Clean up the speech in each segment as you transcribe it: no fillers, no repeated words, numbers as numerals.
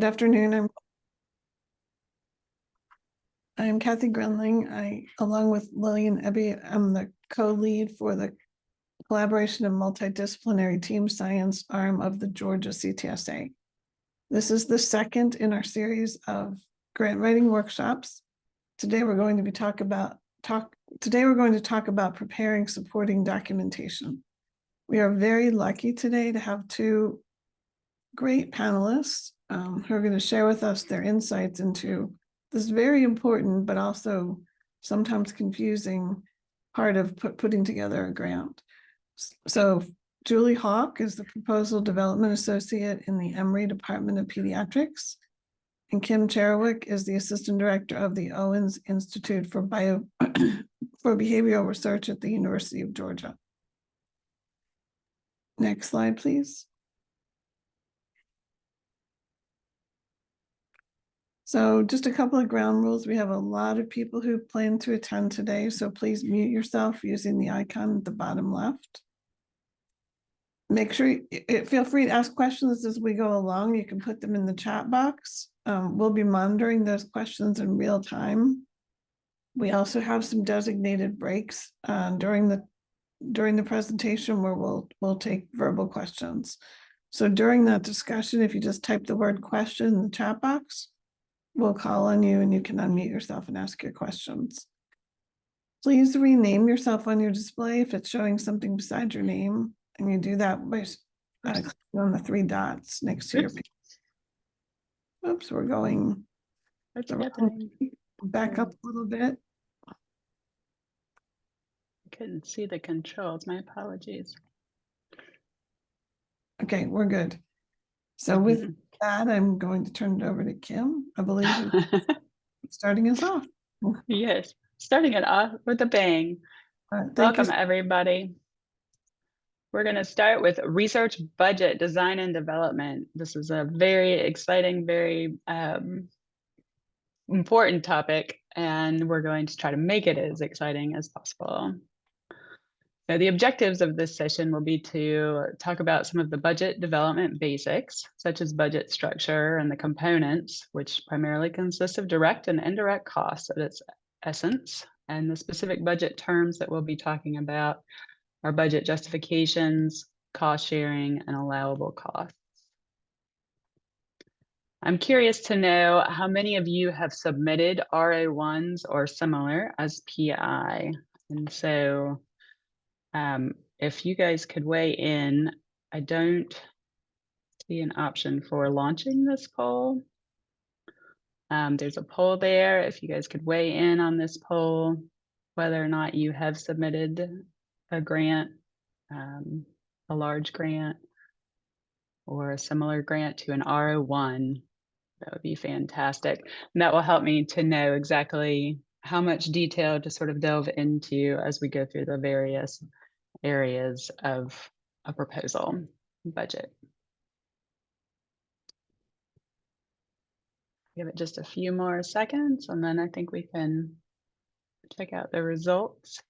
Good afternoon. I'm Kathy Grenling. Along with Lillian Ebby, I'm the co-lead for the Collaboration and Multidisciplinary Team Science arm of the Georgia CTSA. This is the second in our series of grant writing workshops. Today we're going to talk about preparing supporting documentation. We are very lucky today to have two great panelists who are going to share with us their insights into this very important but also sometimes confusing part of putting together a grant. So Julie Hawk is the Proposal Development Associate in the Emory Department of Pediatrics, and Kim Cherewick is the Assistant Director of the Owens Institute for Behavioral Research at the University of Georgia. Next slide, please. So just a couple of ground rules. We have a lot of people who plan to attend today, so please mute yourself using the icon at the bottom left. Make sure feel free to ask questions as we go along. You can put them in the chat box. We'll be monitoring those questions in real time. We also have some designated breaks during the presentation where we'll take verbal questions. So during that discussion, if you just type the word question in the chat box, we'll call on you and you can unmute yourself and ask your questions. Please rename yourself on your display if it's showing something beside your name, and you do that by clicking on the three dots next to your page. Oops, we're going back up a little bit. I couldn't see the controls. My apologies. Okay, we're good. So with that, I'm going to turn it over to Kim. I believe you're starting us off. Yes, starting it off with a bang. Welcome, everybody. We're going to start with research budget design and development. This is a very exciting, very important topic, and we're going to try to make it as exciting as possible. Now, the objectives of this session will be to talk about some of the budget development basics, such as budget structure and the components, which primarily consist of direct and indirect costs at its essence. And the specific budget terms that we'll be talking about are budget justifications, cost sharing, and allowable costs. I'm curious to know how many of you have submitted RA1s or similar as PI. And so if you guys could weigh in, I don't see an option for launching this poll. There's a poll there. If you guys could weigh in on this poll, whether or not you have submitted a grant, a large grant, or a similar grant to an RO1, that would be fantastic. And that will help me to know exactly how much detail to sort of delve into as we go through the various areas of a proposal budget. Give it just a few more seconds, and then I think we can check out the results.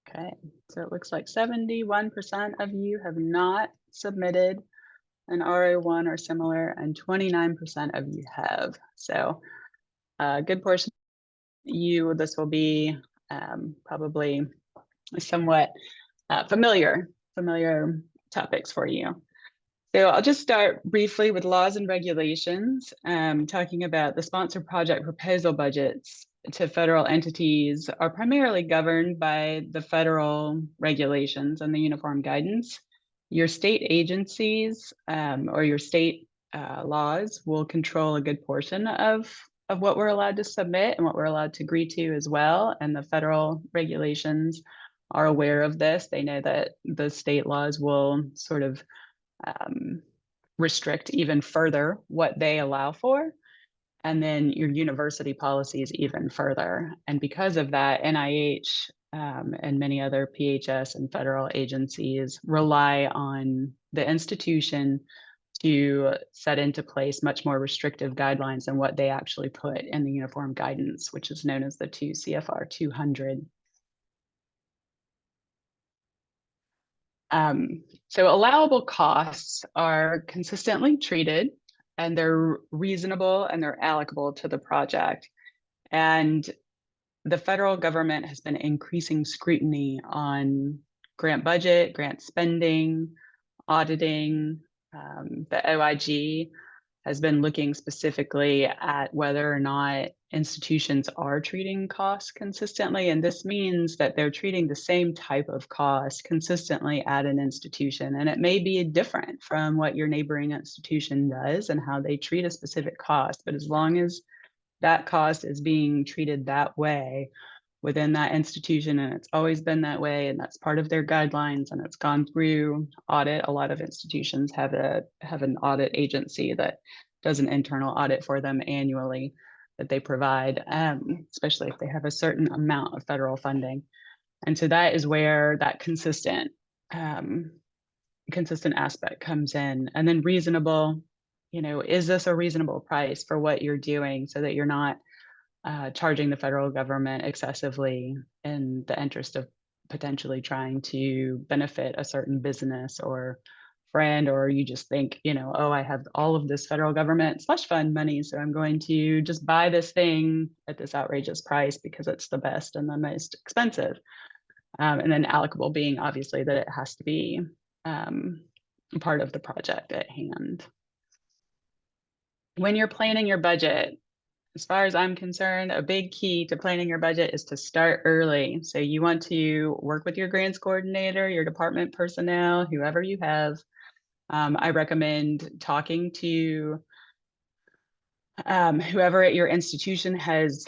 Okay, so it looks like 71% of you have not submitted an RA1 or similar, and 29% of you have. So a good portion of you, this will be probably somewhat familiar topics for you. So I'll just start briefly with laws and regulations, talking about the sponsor project proposal budgets to federal entities are primarily governed by the federal regulations and the uniform guidance. Your state agencies or your state laws will control a good portion of what we're allowed to submit and what we're allowed to agree to as well. And the federal regulations are aware of this. They know that the state laws will sort of restrict even further what they allow for, and then your university policies even further. And because of that, NIH and many other PHS and federal agencies rely on the institution to set into place much more restrictive guidelines than what they actually put in the uniform guidance, which is known as the 2 CFR 200. So allowable costs are consistently treated, and they're reasonable and they're allocable to the project. And the federal government has been increasing scrutiny on grant budget, grant spending, auditing. The OIG has been looking specifically at whether or not institutions are treating costs consistently. And this means that they're treating the same type of cost consistently at an institution. And it may be different from what your neighboring institution does and how they treat a specific cost. But as long as that cost is being treated that way within that institution, and it's always been that way, and that's part of their guidelines, and it's gone through audit. A lot of institutions have an audit agency that does an internal audit for them annually that they provide, especially if they have a certain amount of federal funding. And so that is where that consistent aspect comes in. And then reasonable, is this a reasonable price for what you're doing, so that you're not charging the federal government excessively in the interest of potentially trying to benefit a certain business or friend, or you just think, oh, I have all of this federal government slush fund money, so I'm going to just buy this thing at this outrageous price because it's the best and the most expensive. And then allocable being obviously that it has to be part of the project at hand. When you're planning your budget, as far as I'm concerned, a big key to planning your budget is to start early. So you want to work with your grants coordinator, your department personnel, whoever you have. I recommend talking to whoever at your institution has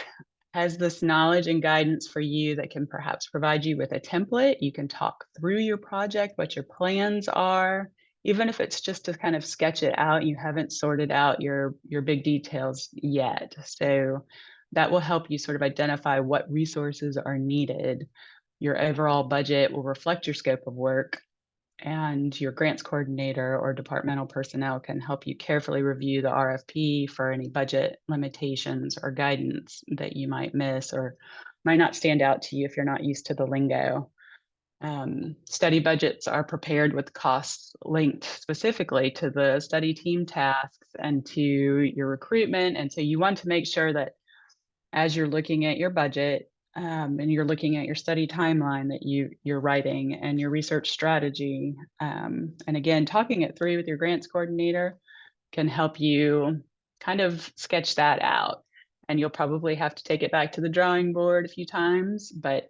this knowledge and guidance for you that can perhaps provide you with a template. You can talk through your project, what your plans are, even if it's just to kind of sketch it out. You haven't sorted out your big details yet. So that will help you sort of identify what resources are needed. Your overall budget will reflect your scope of work, and your grants coordinator or departmental personnel can help you carefully review the RFP for any budget limitations or guidance that you might miss or might not stand out to you if you're not used to the lingo. Study budgets are prepared with costs linked specifically to the study team tasks and to your recruitment. And so you want to make sure that as you're looking at your budget, and you're looking at your study timeline that you're writing and your research strategy. And again, talking it through with your grants coordinator can help you kind of sketch that out. And you'll probably have to take it back to the drawing board a few times, but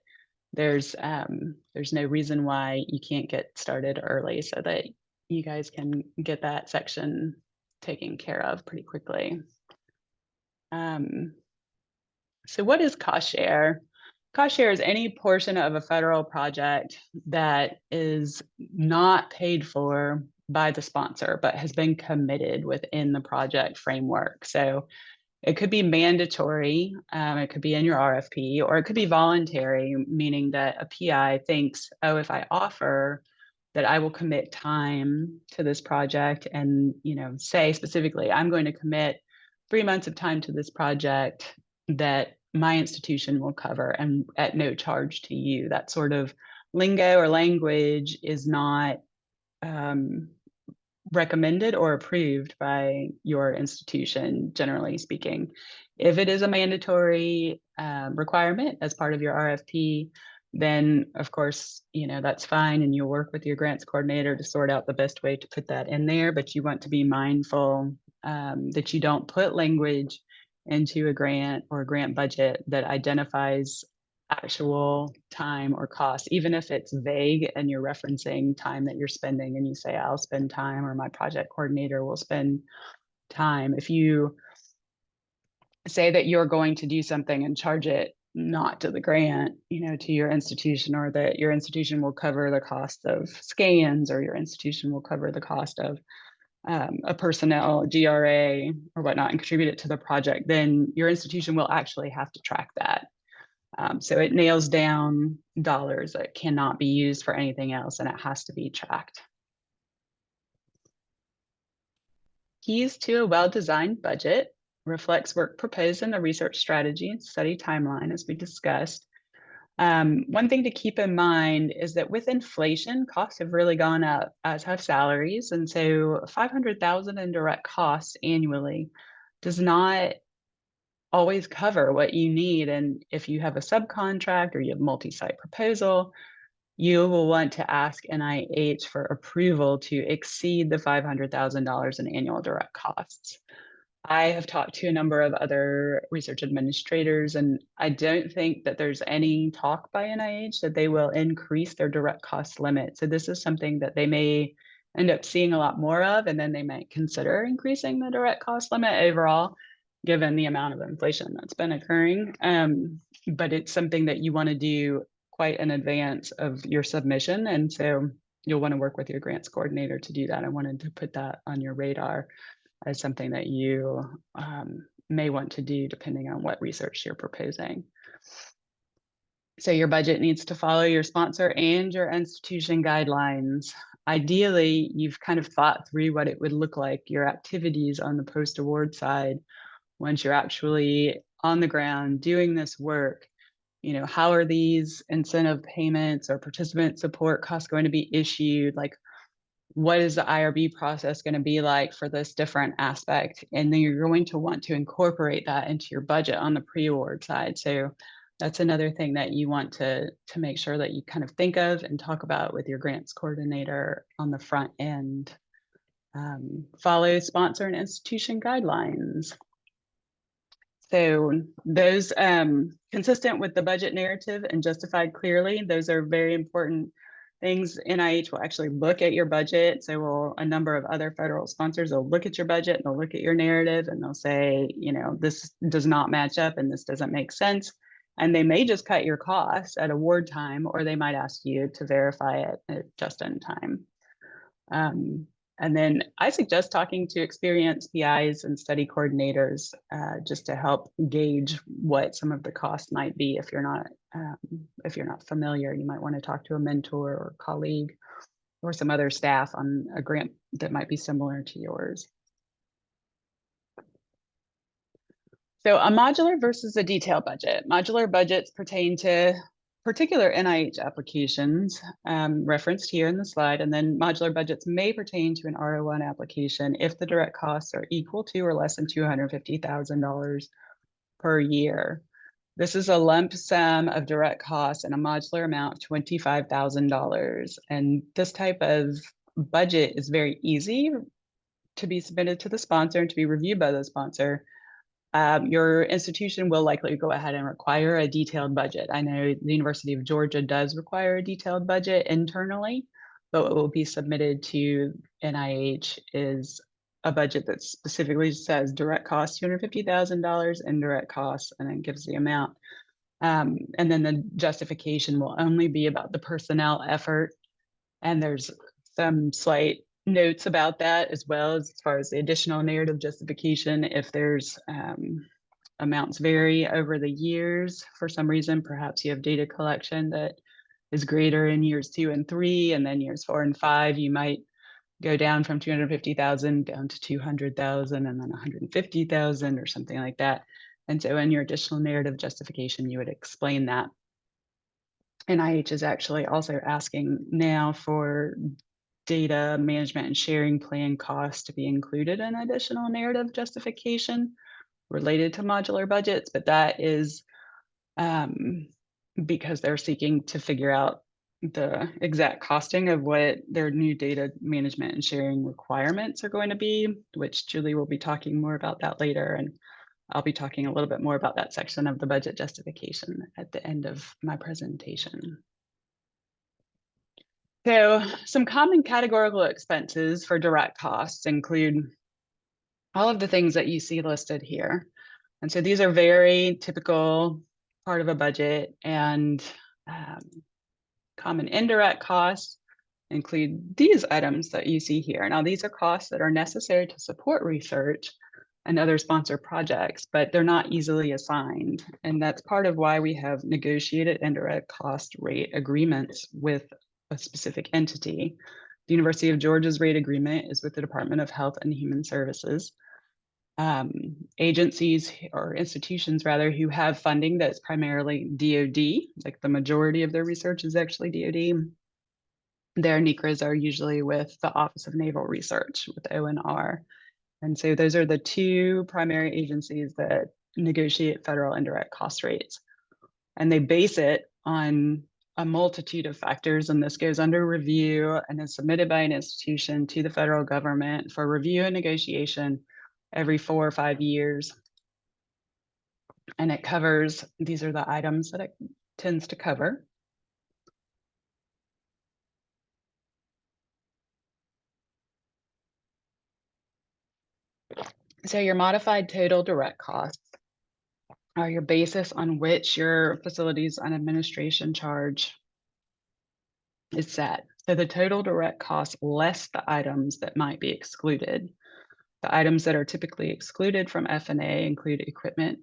there's no reason why you can't get started early so that you guys can get that section taken care of pretty quickly. So what is cost share? Cost share is any portion of a federal project that is not paid for by the sponsor, but has been committed within the project framework. So it could be mandatory, it could be in your RFP, or it could be voluntary, meaning that a PI thinks, oh, if I offer that I will commit time to this project and, say specifically, I'm going to commit 3 months of time to this project that my institution will cover and at no charge to you. That sort of lingo or language is not recommended or approved by your institution, generally speaking. If it is a mandatory requirement as part of your RFP, then of course, that's fine, and you'll work with your grants coordinator to sort out the best way to put that in there. But you want to be mindful that you don't put language into a grant or a grant budget that identifies actual time or cost, even if it's vague and you're referencing time that you're spending and you say, I'll spend time, or my project coordinator will spend time. If you say that you're going to do something and charge it not to the grant, to your institution, or that your institution will cover the cost of scans, or your institution will cover the cost of a personnel, GRA, or whatnot, and contribute it to the project, then your institution will actually have to track that. So it nails down dollars that cannot be used for anything else, and it has to be tracked. Keys to a well-designed budget reflects work proposed in the research strategy and study timeline, as we discussed. One thing to keep in mind is that with inflation, costs have really gone up, as have salaries. And so 500,000 in direct costs annually does not always cover what you need. And if you have a subcontract or you have multi-site proposal, you will want to ask NIH for approval to exceed the $500,000 in annual direct costs. I have talked to a number of other research administrators, and I don't think that there's any talk by NIH that they will increase their direct cost limit. So this is something that they may end up seeing a lot more of, and then they might consider increasing the direct cost limit overall, given the amount of inflation that's been occurring. But it's something that you want to do quite in advance of your submission. And so you'll want to work with your grants coordinator to do that. I wanted to put that on your radar as something that you may want to do depending on what research you're proposing. So your budget needs to follow your sponsor and your institution guidelines. Ideally, you've kind of thought through what it would look like, your activities on the post-award side, once you're actually on the ground doing this work. You know, how are these incentive payments or participant support costs going to be issued? Like, what is the IRB process going to be like for this different aspect? And then you're going to want to incorporate that into your budget on the pre-award side. So that's another thing that you want to make sure that you kind of think of and talk about with your grants coordinator on the front end. Follow sponsor and institution guidelines. So those consistent with the budget narrative and justified clearly, those are very important things. NIH will actually look at your budget. So will a number of other federal sponsors will look at your budget and they'll look at your narrative and they'll say, you know, this does not match up and this doesn't make sense. And they may just cut your costs at award time, or they might ask you to verify it just in time. And then I suggest talking to experienced PIs and study coordinators just to help gauge what some of the costs might be. If you're not familiar, you might want to talk to a mentor or colleague or some other staff on a grant that might be similar to yours. So a modular versus a detailed budget. Modular budgets pertain to particular NIH applications referenced here in the slide, and then modular budgets may pertain to an R01 application if the direct costs are equal to or less than $250,000 per year. This is a lump sum of direct costs and a modular amount of $25,000. And this type of budget is very easy to be submitted to the sponsor and to be reviewed by the sponsor. Your institution will likely go ahead and require a detailed budget. I know the University of Georgia does require a detailed budget internally, but what will be submitted to NIH is a budget that specifically says direct costs $250,000, indirect costs, and then gives the amount. And then the justification will only be about the personnel effort. And there's some slight notes about that as well, as far as the additional narrative justification. If there's amounts vary over the years for some reason, perhaps you have data collection that is greater in years 2 and 3, and then years 4 and 5, you might go down from 250,000 down to 200,000 and then 150,000 or something like that. And so in your additional narrative justification, you would explain that. NIH is actually also asking now for data management and sharing plan costs to be included in additional narrative justification related to modular budgets, but that is because they're seeking to figure out the exact costing of what their new data management and sharing requirements are going to be, which Julie will be talking more about that later. And I'll be talking a little bit more about that section of the budget justification at the end of my presentation. So some common categorical expenses for direct costs include all of the things that you see listed here. And so these are very typical part of a budget, and common indirect costs include these items that you see here. Now, these are costs that are necessary to support research and other sponsor projects, but they're not easily assigned. And that's part of why we have negotiated indirect cost rate agreements with a specific entity. The University of Georgia's rate agreement is with the Department of Health and Human Services. Agencies or institutions rather who have funding that's primarily DoD, like the majority of their research is actually DoD. Their NCRAs are usually with the Office of Naval Research with ONR. And so those are the two primary agencies that negotiate federal indirect cost rates. And they base it on a multitude of factors, and this goes under review and is submitted by an institution to the federal government for review and negotiation every 4 or 5 years. And it covers, these are the items that it tends to cover. So your modified total direct costs are your basis on which your facilities and administration charge is set. So the total direct cost less the items that might be excluded. The items that are typically excluded from F&A include equipment,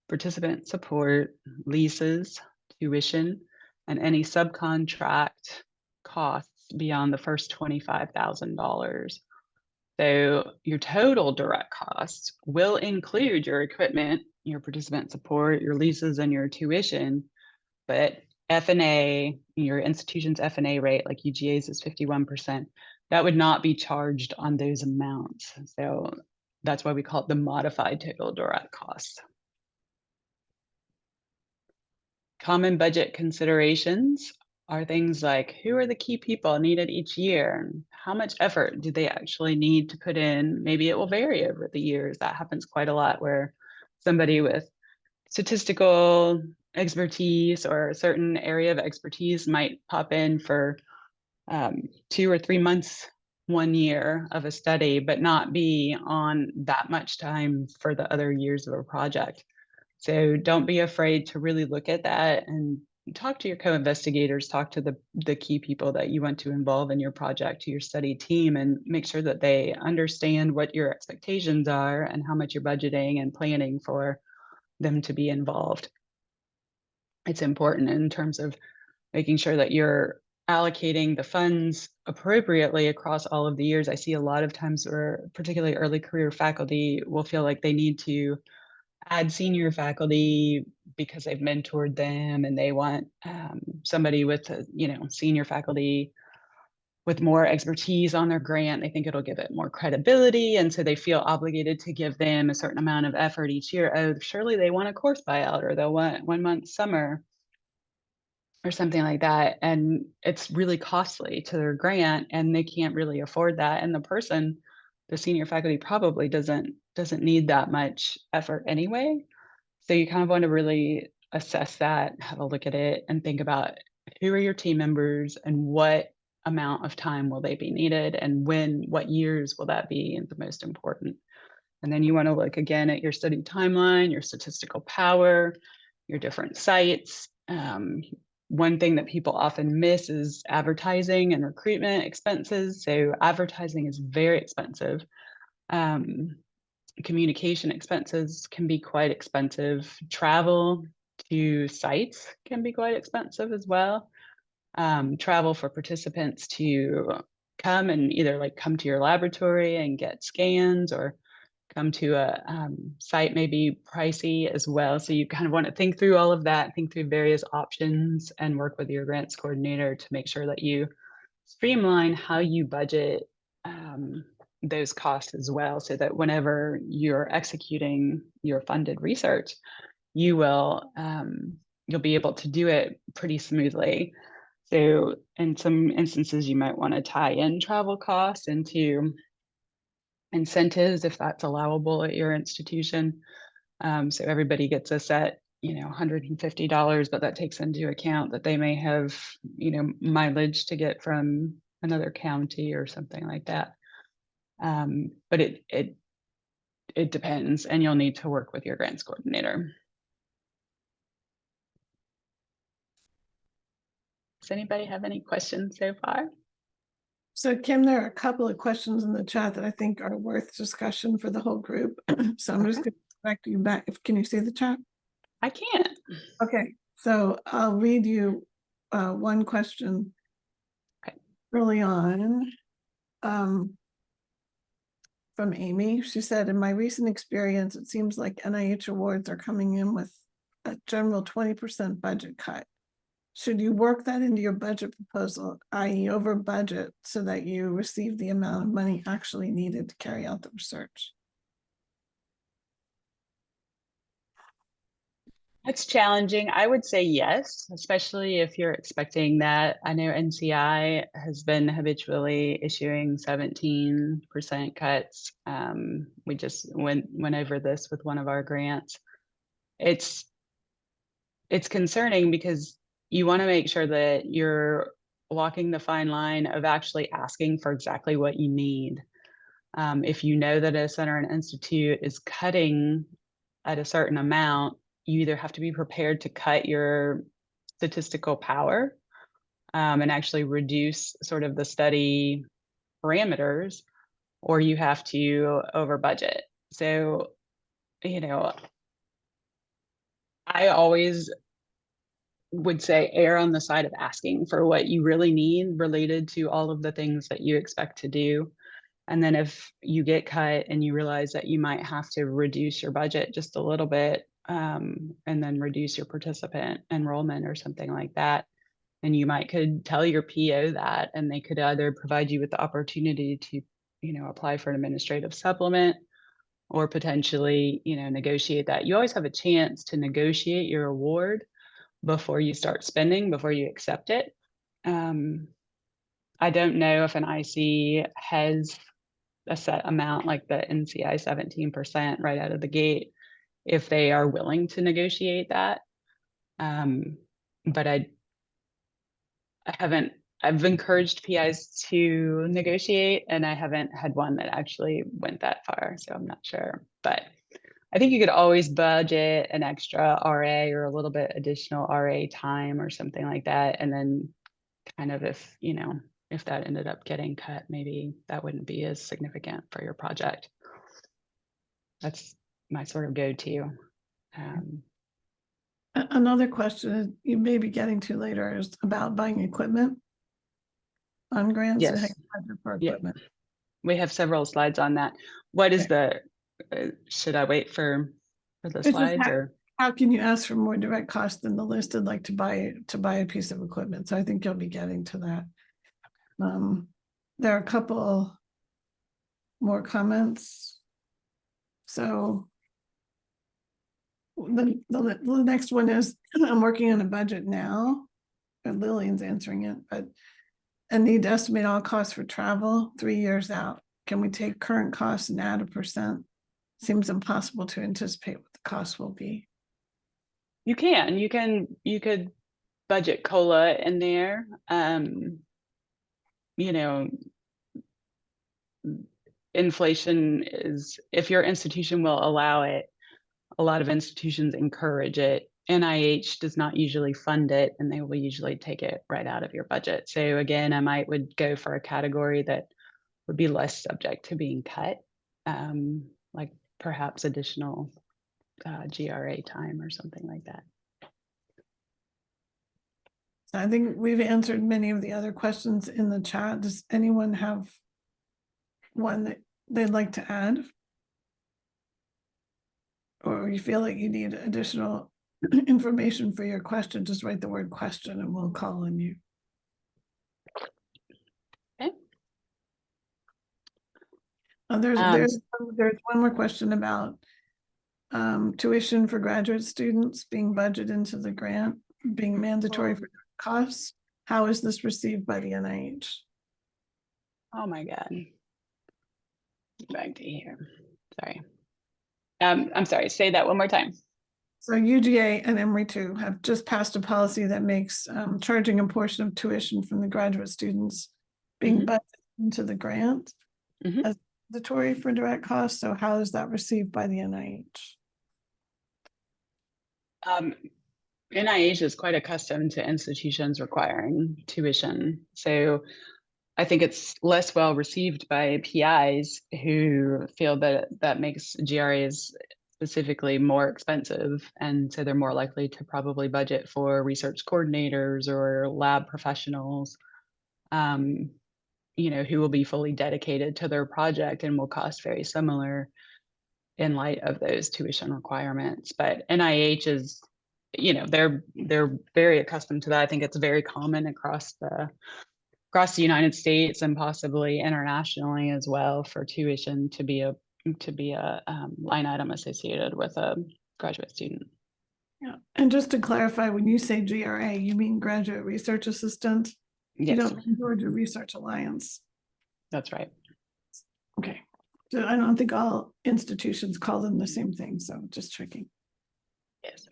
participant support, leases, tuition, and any subcontract costs beyond the first $25,000. So your total direct costs will include your equipment, your participant support, your leases, and your tuition, but F&A, your institution's F&A rate, like UGA's is 51%, that would not be charged on those amounts. So that's why we call it the modified total direct costs. Common budget considerations are things like who are the key people needed each year? How much effort do they actually need to put in? Maybe it will vary over the years. That happens quite a lot where somebody with statistical expertise or a certain area of expertise might pop in for 2 or 3 months 1 year of a study, but not be on that much time for the other years of a project. So don't be afraid to really look at that and talk to your co-investigators, talk to the key people that you want to involve in your project, to your study team, and make sure that they understand what your expectations are and how much you're budgeting and planning for them to be involved. It's important in terms of making sure that you're allocating the funds appropriately across all of the years. I see a lot of times where particularly early career faculty will feel like they need to add senior faculty because they've mentored them and they want somebody with, senior faculty with more expertise on their grant. They think it'll give it more credibility. And so they feel obligated to give them a certain amount of effort each year. Oh, surely they want a course buyout or they'll want 1 month summer or something like that. And it's really costly to their grant and they can't really afford that. And the senior faculty probably doesn't need that much effort anyway. So you kind of want to really assess that, have a look at it and think about who are your team members and what amount of time will they be needed and what years will that be the most important. And then you want to look again at your study timeline, your statistical power, your different sites. One thing that people often miss is advertising and recruitment expenses. So advertising is very expensive. Communication expenses can be quite expensive. Travel to sites can be quite expensive as well. Travel for participants to come and either come to your laboratory and get scans or come to a site may be pricey as well. So you kind of want to think through all of that, think through various options and work with your grants coordinator to make sure that you streamline how you budget those costs as well, so that whenever you're executing your funded research, you'll be able to do it pretty smoothly. So in some instances, you might want to tie in travel costs into incentives if that's allowable at your institution. So everybody gets a set, $150, but that takes into account that they may have, mileage to get from another county or something like that. But it depends, and you'll need to work with your grants coordinator. Does anybody have any questions so far? So Kim, there are a couple of questions in the chat that I think are worth discussion for the whole group. So I'm just going to direct you back. Can you see the chat? I can't. Okay, so I'll read you one question Okay. early on. from Amy. She said, in my recent experience, it seems like NIH awards are coming in with a general 20% budget cut. Should you work that into your budget proposal, i.e. over budget, so that you receive the amount of money actually needed to carry out the research? It's challenging. I would say yes, especially if you're expecting that. I know NCI has been habitually issuing 17% cuts. We just went over this with one of our grants. It's concerning because you want to make sure that you're walking the fine line of actually asking for exactly what you need. If you know that a center and institute is cutting at a certain amount, you either have to be prepared to cut your statistical power and actually reduce sort of the study parameters, or you have to over budget. So, you know, I always would say err on the side of asking for what you really need related to all of the things that you expect to do. And then if you get cut and you realize that you might have to reduce your budget just a little bit, and then reduce your participant enrollment or something like that, and you could tell your PO that, and they could either provide you with the opportunity to, apply for an administrative supplement, or potentially, negotiate that. You always have a chance to negotiate your award before you start spending, before you accept it. I don't know if an IC has a set amount like the NCI 17% right out of the gate, if they are willing to negotiate that. But I've encouraged PIs to negotiate, and I haven't had one that actually went that far, so I'm not sure. But I think you could always budget an extra RA or a little bit additional RA time or something like that. And then kind of if that ended up getting cut, maybe that wouldn't be as significant for your project. That's my sort of go-to. Another question you may be getting to later is about buying equipment on grants. Yes. And how you budget for Yeah. equipment. We have several slides on that. What is should I wait for the slides, or? How can you ask for more direct cost than the listed, like to buy a piece of equipment? So I think you'll be getting to that. There are a couple more comments. So the next one is, I'm working on a budget now, and Lillian's answering it, but I need to estimate all costs for travel 3 years out. Can we take current costs and add a %? Seems impossible to anticipate what the cost will be. You could budget COLA in there. Inflation is, if your institution will allow it, a lot of institutions encourage it. NIH does not usually fund it, and they will usually take it right out of your budget. So again, I would go for a category that would be less subject to being cut, like perhaps additional GRA time or something like that. I think we've answered many of the other questions in the chat. Does anyone have one that they'd like to add? Or you feel like you need additional information for your question, just write the word question and we'll call on you. Okay. There's one more question about tuition for graduate students being budgeted into the grant, being mandatory for costs. How is this received by the NIH? Oh my God. Back to here. Sorry. I'm sorry, say that one more time. So UGA and Emory2 have just passed a policy that makes charging a portion of tuition from the graduate students being budgeted into the grant as mandatory for direct costs. So how is that received by the NIH? NIH is quite accustomed to institutions requiring tuition. So I think it's less well received by PIs who feel that that makes GRAs specifically more expensive. And so they're more likely to probably budget for research coordinators or lab professionals. who will be fully dedicated to their project and will cost very similar in light of those tuition requirements. But NIH is, they're very accustomed to that. I think it's very common across the United States and possibly internationally as well for tuition to be a line item associated with a graduate student. Yeah, and just to clarify, when you say GRA, you mean Graduate Research Assistant? You Yes, don't mean Georgia Research Alliance. that's right. Okay, so I don't think all institutions call them the same thing, so just checking. Yes,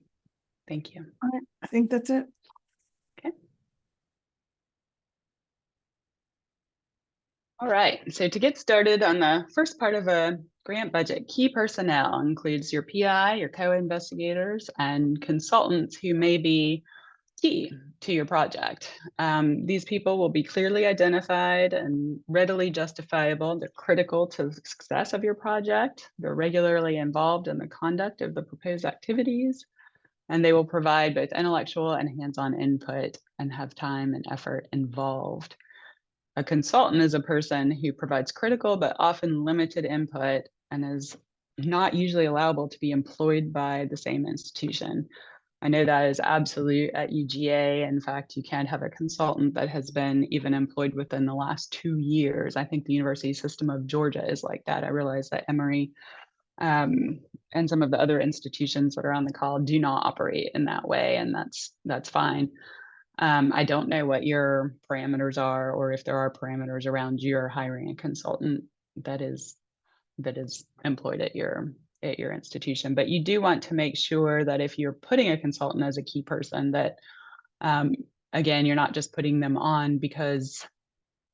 thank you. All right, I think that's it. Okay. All right, so to get started on the first part of a grant budget, key personnel includes your PI, your co-investigators, and consultants who may be key to your project. These people will be clearly identified and readily justifiable. They're critical to the success of your project. They're regularly involved in the conduct of the proposed activities, and they will provide both intellectual and hands-on input and have time and effort involved. A consultant is a person who provides critical but often limited input and is not usually allowable to be employed by the same institution. I know that is absolute at UGA. In fact, you can't have a consultant that has been even employed within the last 2 years. I think the University System of Georgia is like that. I realize that Emory and some of the other institutions that are on the call do not operate in that way, and that's fine. I don't know what your parameters are, or if there are parameters around your hiring a consultant that is employed at your institution. But you do want to make sure that if you're putting a consultant as a key person, that again, you're not just putting them on because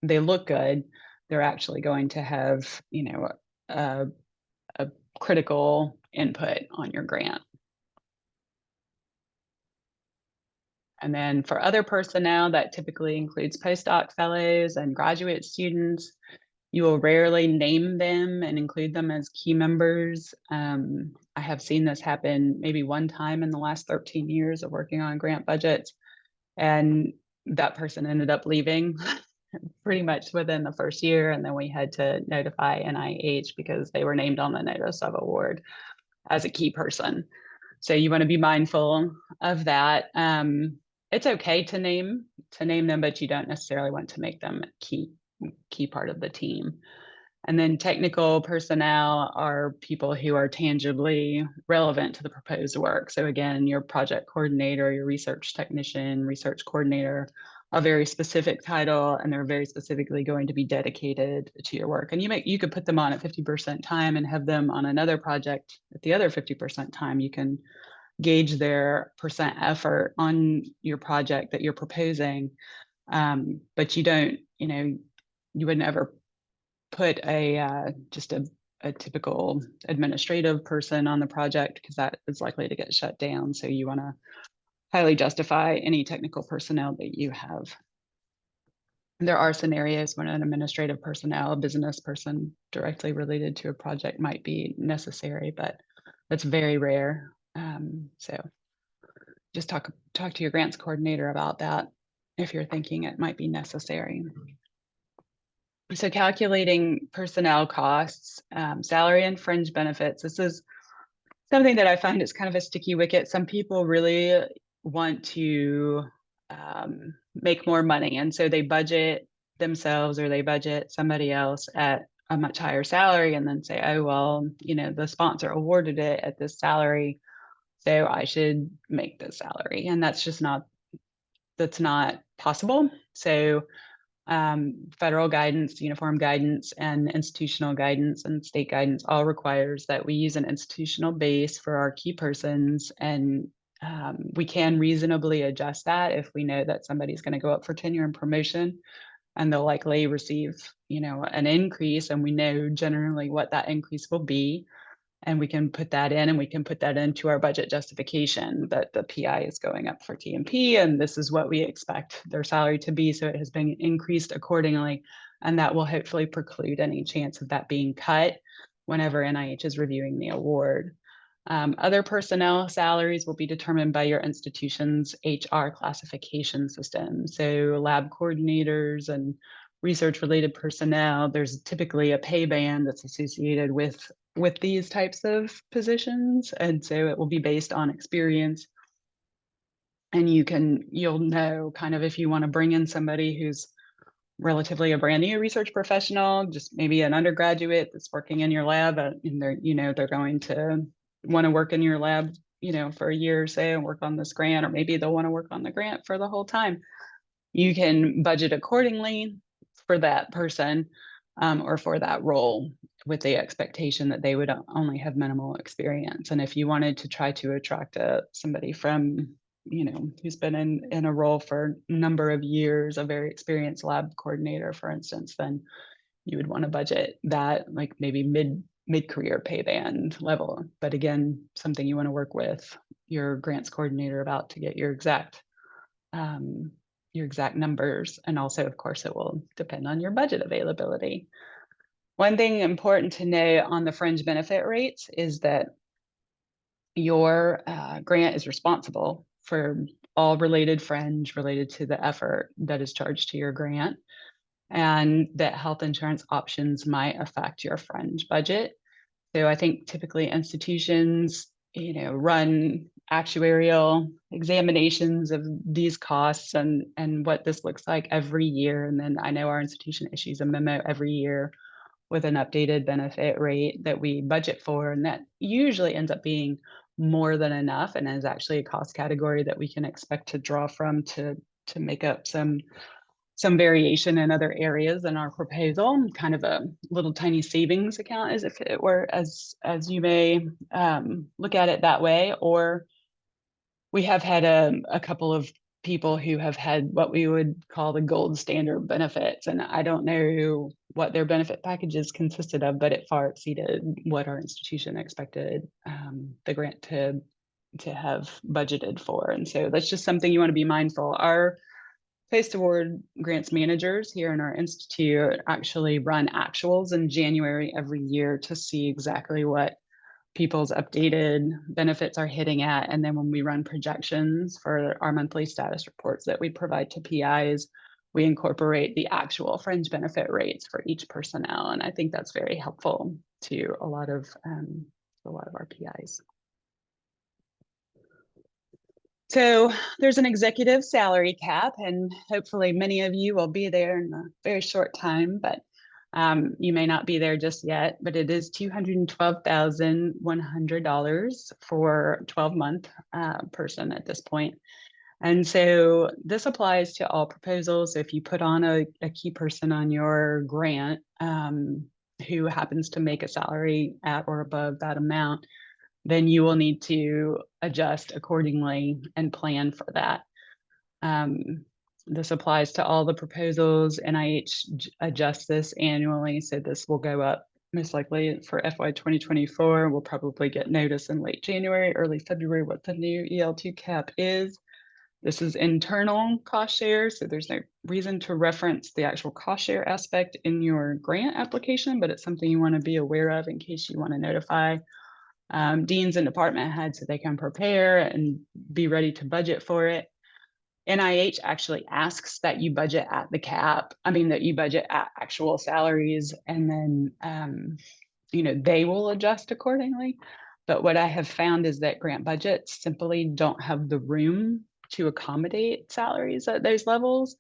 they look good. They're actually going to have, a critical input on your grant. And then for other personnel, that typically includes postdoc fellows and graduate students. You will rarely name them and include them as key members. I have seen this happen maybe one time in the last 13 years of working on grant budgets, and that person ended up leaving pretty much within the first year, and then we had to notify NIH because they were named on the notice of award as a key person. So you want to be mindful of that. It's okay to name them, but you don't necessarily want to make them a key part of the team. And then technical personnel are people who are tangibly relevant to the proposed work. So again, your project coordinator, your research technician, research coordinator, a very specific title, and they're very specifically going to be dedicated to your work. And you could put them on at 50% time and have them on another project at the other 50% time. You can gauge their percent effort on your project that you're proposing. But you don't, you would never put just a typical administrative person on the project because that is likely to get shut down. So you want to highly justify any technical personnel that you have. There are scenarios when an administrative personnel, a business person directly related to a project might be necessary, but that's very rare. So just talk to your grants coordinator about that if you're thinking it might be necessary. So calculating personnel costs, salary and fringe benefits. This is something that I find is kind of a sticky wicket. Some people really want to make more money, and so they budget themselves or they budget somebody else at a much higher salary and then say, oh, well, the sponsor awarded it at this salary, so I should make this salary. And that's not possible. So federal guidance, uniform guidance, and institutional guidance and state guidance all requires that we use an institutional base for our key persons, and we can reasonably adjust that if we know that somebody's going to go up for tenure and promotion, and they'll likely receive, an increase, and we know generally what that increase will be. And we can put that in, and we can put that into our budget justification that the PI is going up for TMP, and this is what we expect their salary to be. So it has been increased accordingly, and that will hopefully preclude any chance of that being cut whenever NIH is reviewing the award. Other personnel salaries will be determined by your institution's HR classification system. So lab coordinators and research related personnel, there's typically a pay band that's associated with these types of positions. And so it will be based on experience. And you'll know kind of if you want to bring in somebody who's relatively a brand new research professional, just maybe an undergraduate that's working in your lab, and they're going to want to work in your lab, for a year or so and work on this grant, or maybe they'll want to work on the grant for the whole time. You can budget accordingly for that person, or for that role, with the expectation that they would only have minimal experience. And if you wanted to try to attract somebody from, who's been in a role for a number of years, a very experienced lab coordinator, for instance, then you would want to budget that like maybe mid-career pay band level. But again, something you want to work with your grants coordinator about to get your exact numbers. And also, of course, it will depend on your budget availability. One thing important to know on the fringe benefit rates is that your grant is responsible for all related fringe related to the effort that is charged to your grant, and that health insurance options might affect your fringe budget. So I think typically institutions, run actuarial examinations of these costs and what this looks like every year. And then I know our institution issues a memo every year with an updated benefit rate that we budget for. And that usually ends up being more than enough, and is actually a cost category that we can expect to draw from to make up some variation in other areas in our proposal, kind of a little tiny savings account, as if it were, as you may look at it that way. Or we have had a couple of people who have had what we would call the gold standard benefits. And I don't know what their benefit packages consisted of, but it far exceeded what our institution expected the grant to have budgeted for. And so that's just something you want to be mindful. Our post-award grants managers here in our institute actually run actuals in January every year to see exactly what people's updated benefits are hitting at. And then when we run projections for our monthly status reports that we provide to PIs, we incorporate the actual fringe benefit rates for each personnel. And I think that's very helpful to a lot of our PIs. So there's an executive salary cap, and hopefully many of you will be there in a very short time, but you may not be there just yet. But it is $212,100 for a 12-month person at this point. And so this applies to all proposals. If you put on a key person on your grant who happens to make a salary at or above that amount, then you will need to adjust accordingly and plan for that. This applies to all the proposals. NIH adjusts this annually, so this will go up most likely for FY 2024. We'll probably get notice in late January, early February, what the new EL2 cap is. This is internal cost share, so there's no reason to reference the actual cost share aspect in your grant application, but it's something you want to be aware of in case you want to notify deans and department heads so they can prepare and be ready to budget for it. NIH actually asks that you budget at the cap. That you budget at actual salaries, and then they will adjust accordingly. But what I have found is that grant budgets simply don't have the room to accommodate salaries at those levels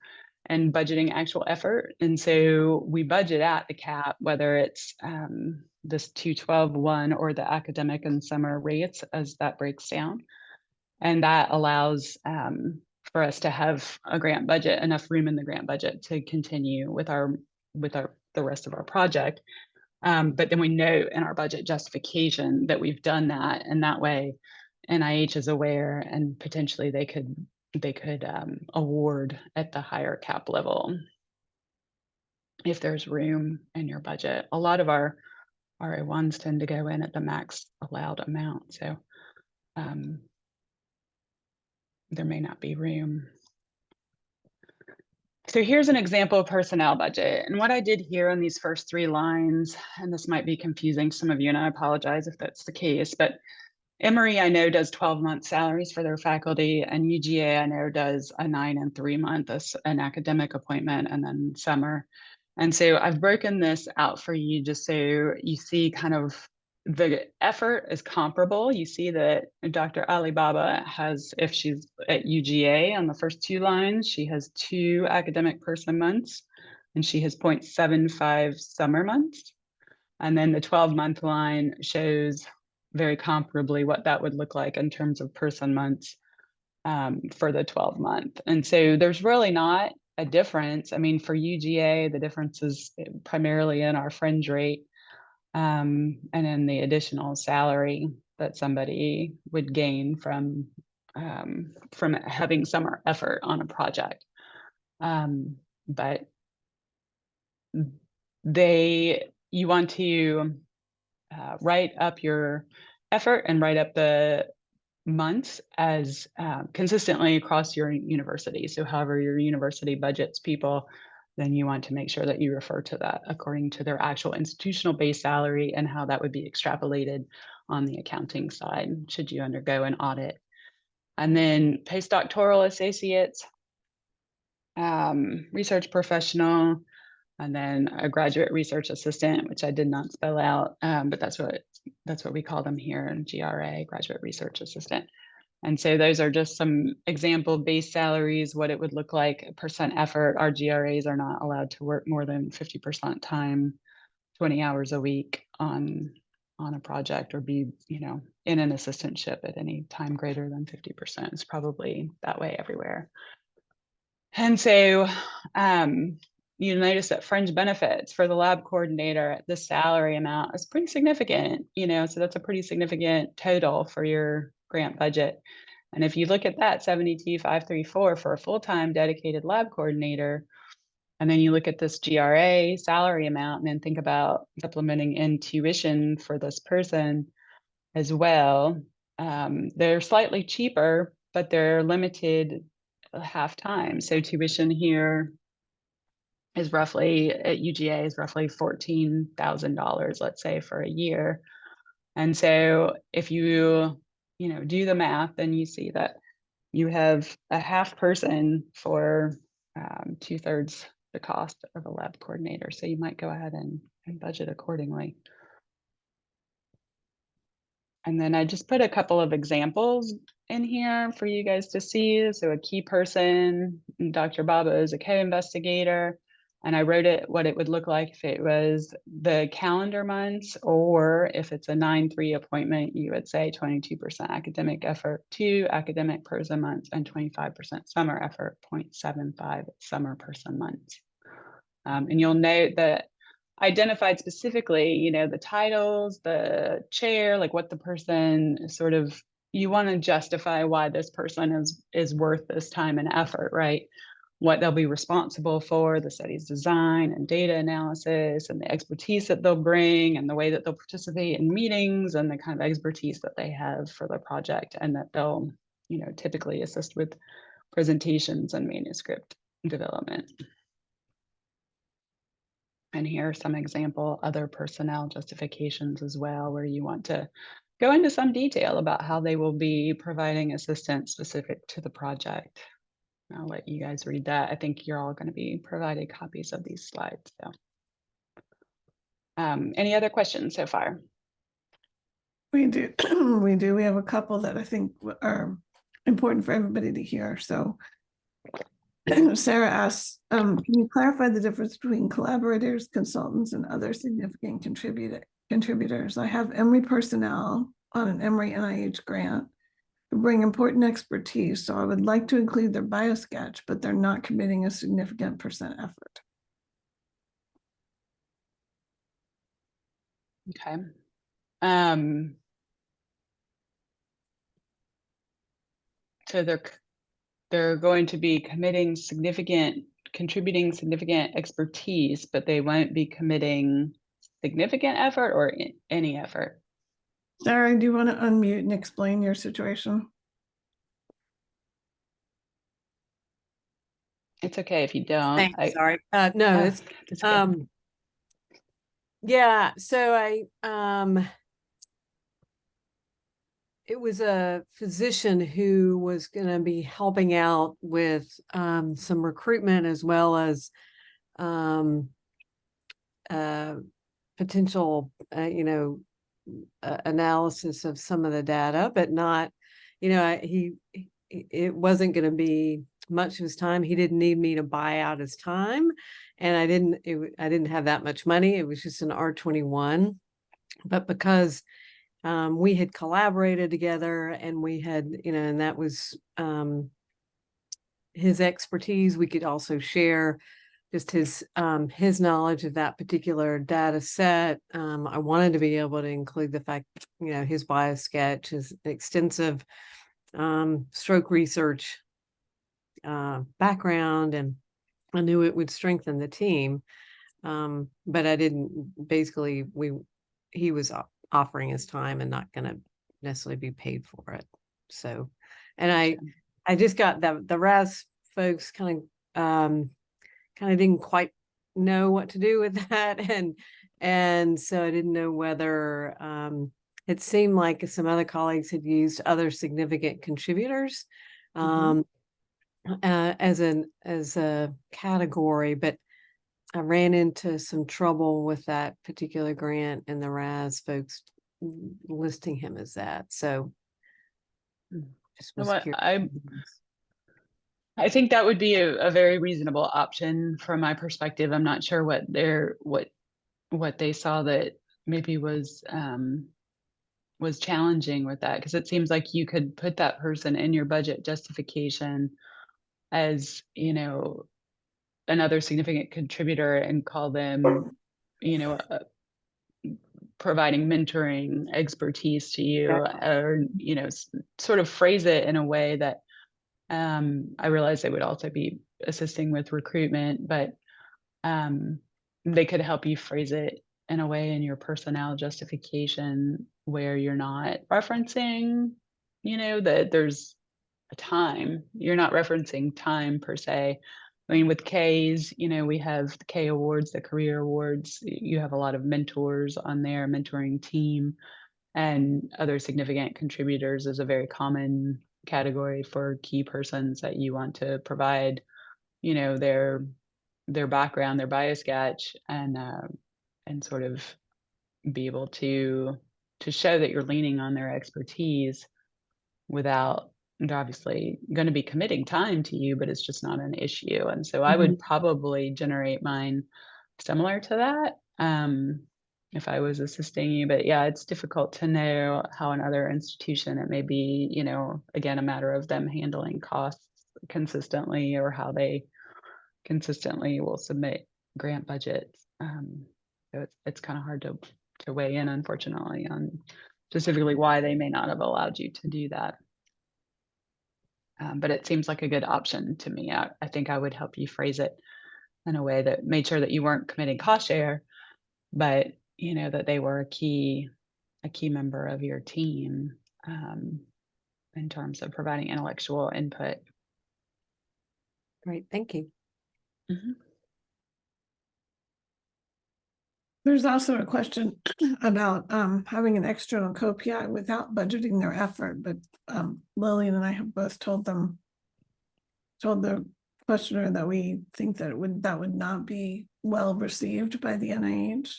and budgeting actual effort. And so we budget at the cap, whether it's this 212.1 or the academic and summer rates as that breaks down. And that allows for us to have a grant budget, enough room in the grant budget to continue with the rest of our project. But then we know in our budget justification that we've done that, and that way NIH is aware, and potentially they could award at the higher cap level if there's room in your budget. A lot of our RA1s tend to go in at the max allowed amount, so there may not be room. So here's an example of personnel budget. And what I did here on these first 3 lines, and this might be confusing to some of you, and I apologize if that's the case, but Emory, I know, does 12-month salaries for their faculty, and UGA, I know, does a 9 and 3 month as an academic appointment, and then summer. And so I've broken this out for you just so you see kind of the effort is comparable. You see that Dr. Alibaba has, if she's at UGA on the first 2 lines, she has 2 academic person months, and she has 0.75 summer months. And then the 12-month line shows very comparably what that would look like in terms of person months for the 12-month. And so there's really not a difference. I mean, for UGA, the difference is primarily in our fringe rate and in the additional salary that somebody would gain from having summer effort on a project. But you want to write up your effort and write up the months as consistently across your university. So however your university budgets people, then you want to make sure that you refer to that according to their actual institutional base salary and how that would be extrapolated on the accounting side, should you undergo an audit. And then postdoctoral associates, research professional, and then a graduate research assistant, which I did not spell out, but that's what we call them here in GRA, graduate research assistant. And so those are just some example base salaries, what it would look like, percent effort. Our GRAs are not allowed to work more than 50% time, 20 hours a week on a project, or be, in an assistantship at any time greater than 50%. It's probably that way everywhere. And so you notice that fringe benefits for the lab coordinator, the salary amount is pretty significant, so that's a pretty significant total for your grant budget. And if you look at that 72,534 for a full-time dedicated lab coordinator, and then you look at this GRA salary amount and then think about supplementing in tuition for this person as well, they're slightly cheaper, but they're limited half time. So tuition here is roughly at UGA is roughly $14,000, let's say, for a year. And so if you do the math, then you see that you have a half person for 2/3 the cost of a lab coordinator. So you might go ahead and budget accordingly. And then I just put a couple of examples in here for you guys to see. So a key person, Dr. Baba is a co-investigator. And I wrote it what it would look like if it was the calendar months, or if it's a 9-3 appointment, you would say 22% academic effort, 2 academic person months, and 25% summer effort, 0.75 summer person months. And you'll note that identified specifically, the titles, the chair, like what the person sort of, you want to justify why this person is worth this time and effort, right? What they'll be responsible for, the study's design and data analysis, and the expertise that they'll bring, and the way that they'll participate in meetings, and the kind of expertise that they have for their project, and that they'll, typically assist with presentations and manuscript development. And here are some example other personnel justifications as well, where you want to go into some detail about how they will be providing assistance specific to the project. I'll let you guys read that. I think you're all going to be provided copies of these slides. So, any other questions so far? We do. We do. We have a couple that I think are important for everybody to hear. So Sarah asks, can you clarify the difference between collaborators, consultants, and other significant contributors? I have Emory personnel on an Emory NIH grant who bring important expertise, so I would like to include their biosketch, but they're not committing a significant percent effort. Okay. So they're going to be contributing significant expertise, but they won't be committing significant effort or any effort. Sarah, do you want to unmute and explain your situation? It's okay if you don't. Sorry. No, it's yeah. So it was a physician who was going to be helping out with some recruitment as well as potential, analysis of some of the data, but not, it wasn't going to be much of his time. He didn't need me to buy out his time, and I didn't have that much money. It was just an R21, but because we had collaborated together and we had, and that was his expertise. We could also share just his knowledge of that particular data set. I wanted to be able to include the fact, his biosketch, his extensive stroke research background, and I knew it would strengthen the team. But I didn't, basically, he was offering his time and not going to necessarily be paid for it. So, and I just got that the RAS folks kind of didn't quite know what to do with that, and so I didn't know whether it seemed like some other colleagues had used other significant contributors as a category, but I ran into some trouble with that particular grant and the RAS folks listing him as that. So just was curious. I think that would be a very reasonable option from my perspective. I'm not sure what they saw that maybe was challenging with that, because it seems like you could put that person in your budget justification as, another significant contributor and call them, providing mentoring expertise to you, or, sort of phrase it in a way that I realize they would also be assisting with recruitment, but they could help you phrase it in a way in your personnel justification where you're not referencing, that there's a time. You're not referencing time per se. I mean, with K's, we have the K Awards, the Career Awards. You have a lot of mentors on their mentoring team, and other significant contributors is a very common category for key persons that you want to provide, their background, their biosketch, and sort of be able to show that you're leaning on their expertise without, they're obviously going to be committing time to you, but it's just not an issue. And so I would probably generate mine similar to that if I was assisting you. But yeah, it's difficult to know how another institution, it may be, again, a matter of them handling costs consistently, or how they consistently will submit grant budgets. So it's kind of hard to weigh in, unfortunately, on specifically why they may not have allowed you to do that. But it seems like a good option to me. I think I would help you phrase it in a way that made sure that you weren't committing cost share, but that they were a key member of your team in terms of providing intellectual input. Great, thank you. There's also a question about having an external co-PI without budgeting their effort, but Lillian and I have both told the questioner that we think that would not be well received by the NIH.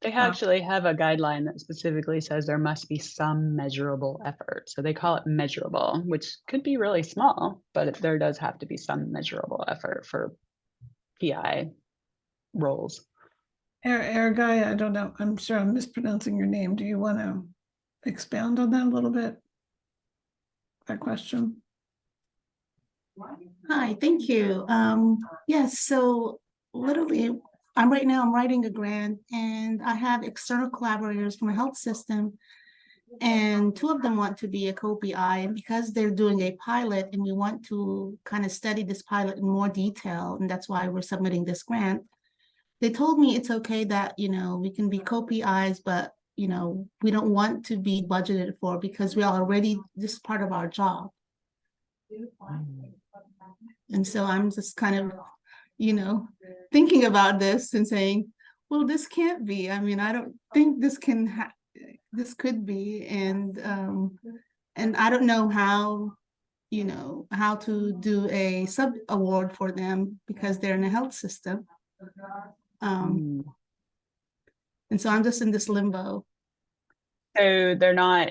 They actually have a guideline that specifically says there must be some measurable effort. So they call it measurable, which could be really small, but there does have to be some measurable effort for PI roles. Guy, I don't know. I'm sure I'm mispronouncing your name. Do you want to expound on that a little bit? That question. Hi, thank you. Yes, so literally, I'm writing a grant, and I have external collaborators from a health system, and two of them want to be a co-PI, and because they're doing a pilot and we want to kind of study this pilot in more detail, and that's why we're submitting this grant. They told me it's okay that, we can be co-PIs, but, we don't want to be budgeted for, because we are already, this is part of our job. And so I'm just kind of, thinking about this and saying, well, this can't be. I mean, I don't think this can this could be, and I don't know how, how to do a sub award for them because they're in a health system. Mm. And so I'm just in this limbo. So they're not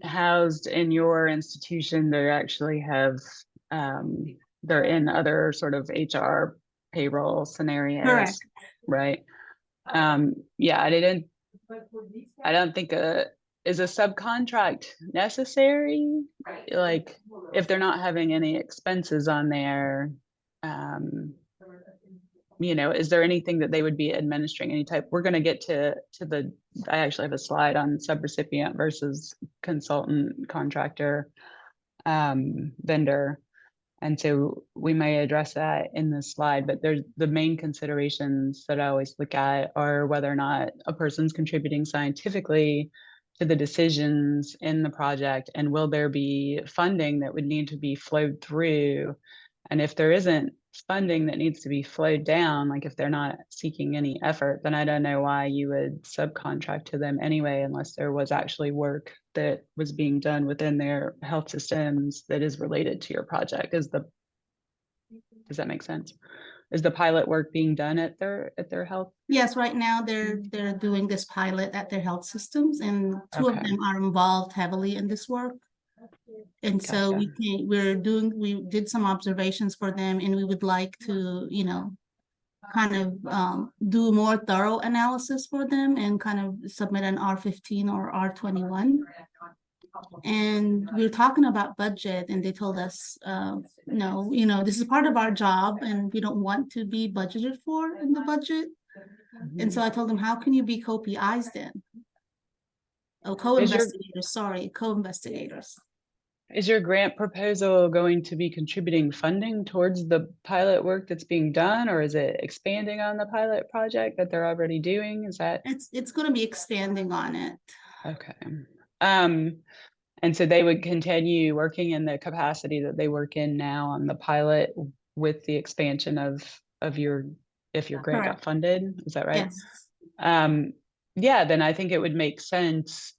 housed in your institution, they actually have, they're in other sort of HR payroll scenarios, Correct. right? Yeah, I don't think is a subcontract necessary? Like, if they're not having any expenses on there, is there anything that they would be administering any type? We're gonna get to I actually have a slide on subrecipient versus consultant, contractor, vendor. And so we may address that in this slide, but there's the main considerations that I always look at are whether or not a person's contributing scientifically to the decisions in the project, and will there be funding that would need to be flowed through? And if there isn't funding that needs to be flowed down, like if they're not seeking any effort, then I don't know why you would subcontract to them anyway, unless there was actually work that was being done within their health systems that is related to your project. Does that make sense? Is the pilot work being done at their health? Yes, right now they're doing this pilot at their health systems, and two of Okay. them are involved heavily in this work. And so Gotcha. we did some observations for them, and we would like to, kind of do more thorough analysis for them and kind of submit an R15 or R21. And we were talking about budget, and they told us, no, this is part of our job and we don't want to be budgeted for in the budget. And so I told them, how can you be co-PIs then? Oh, co-investigators, sorry, co-investigators. Is your grant proposal going to be contributing funding towards the pilot work that's being done, or is it expanding on the pilot project that they're already doing? Is that? It's going to be expanding on it. Okay. And so they would continue working in the capacity that they work in now on the pilot with the expansion of your, if your grant got Correct. funded, is that right? Yes. Yeah, then I think it would make sense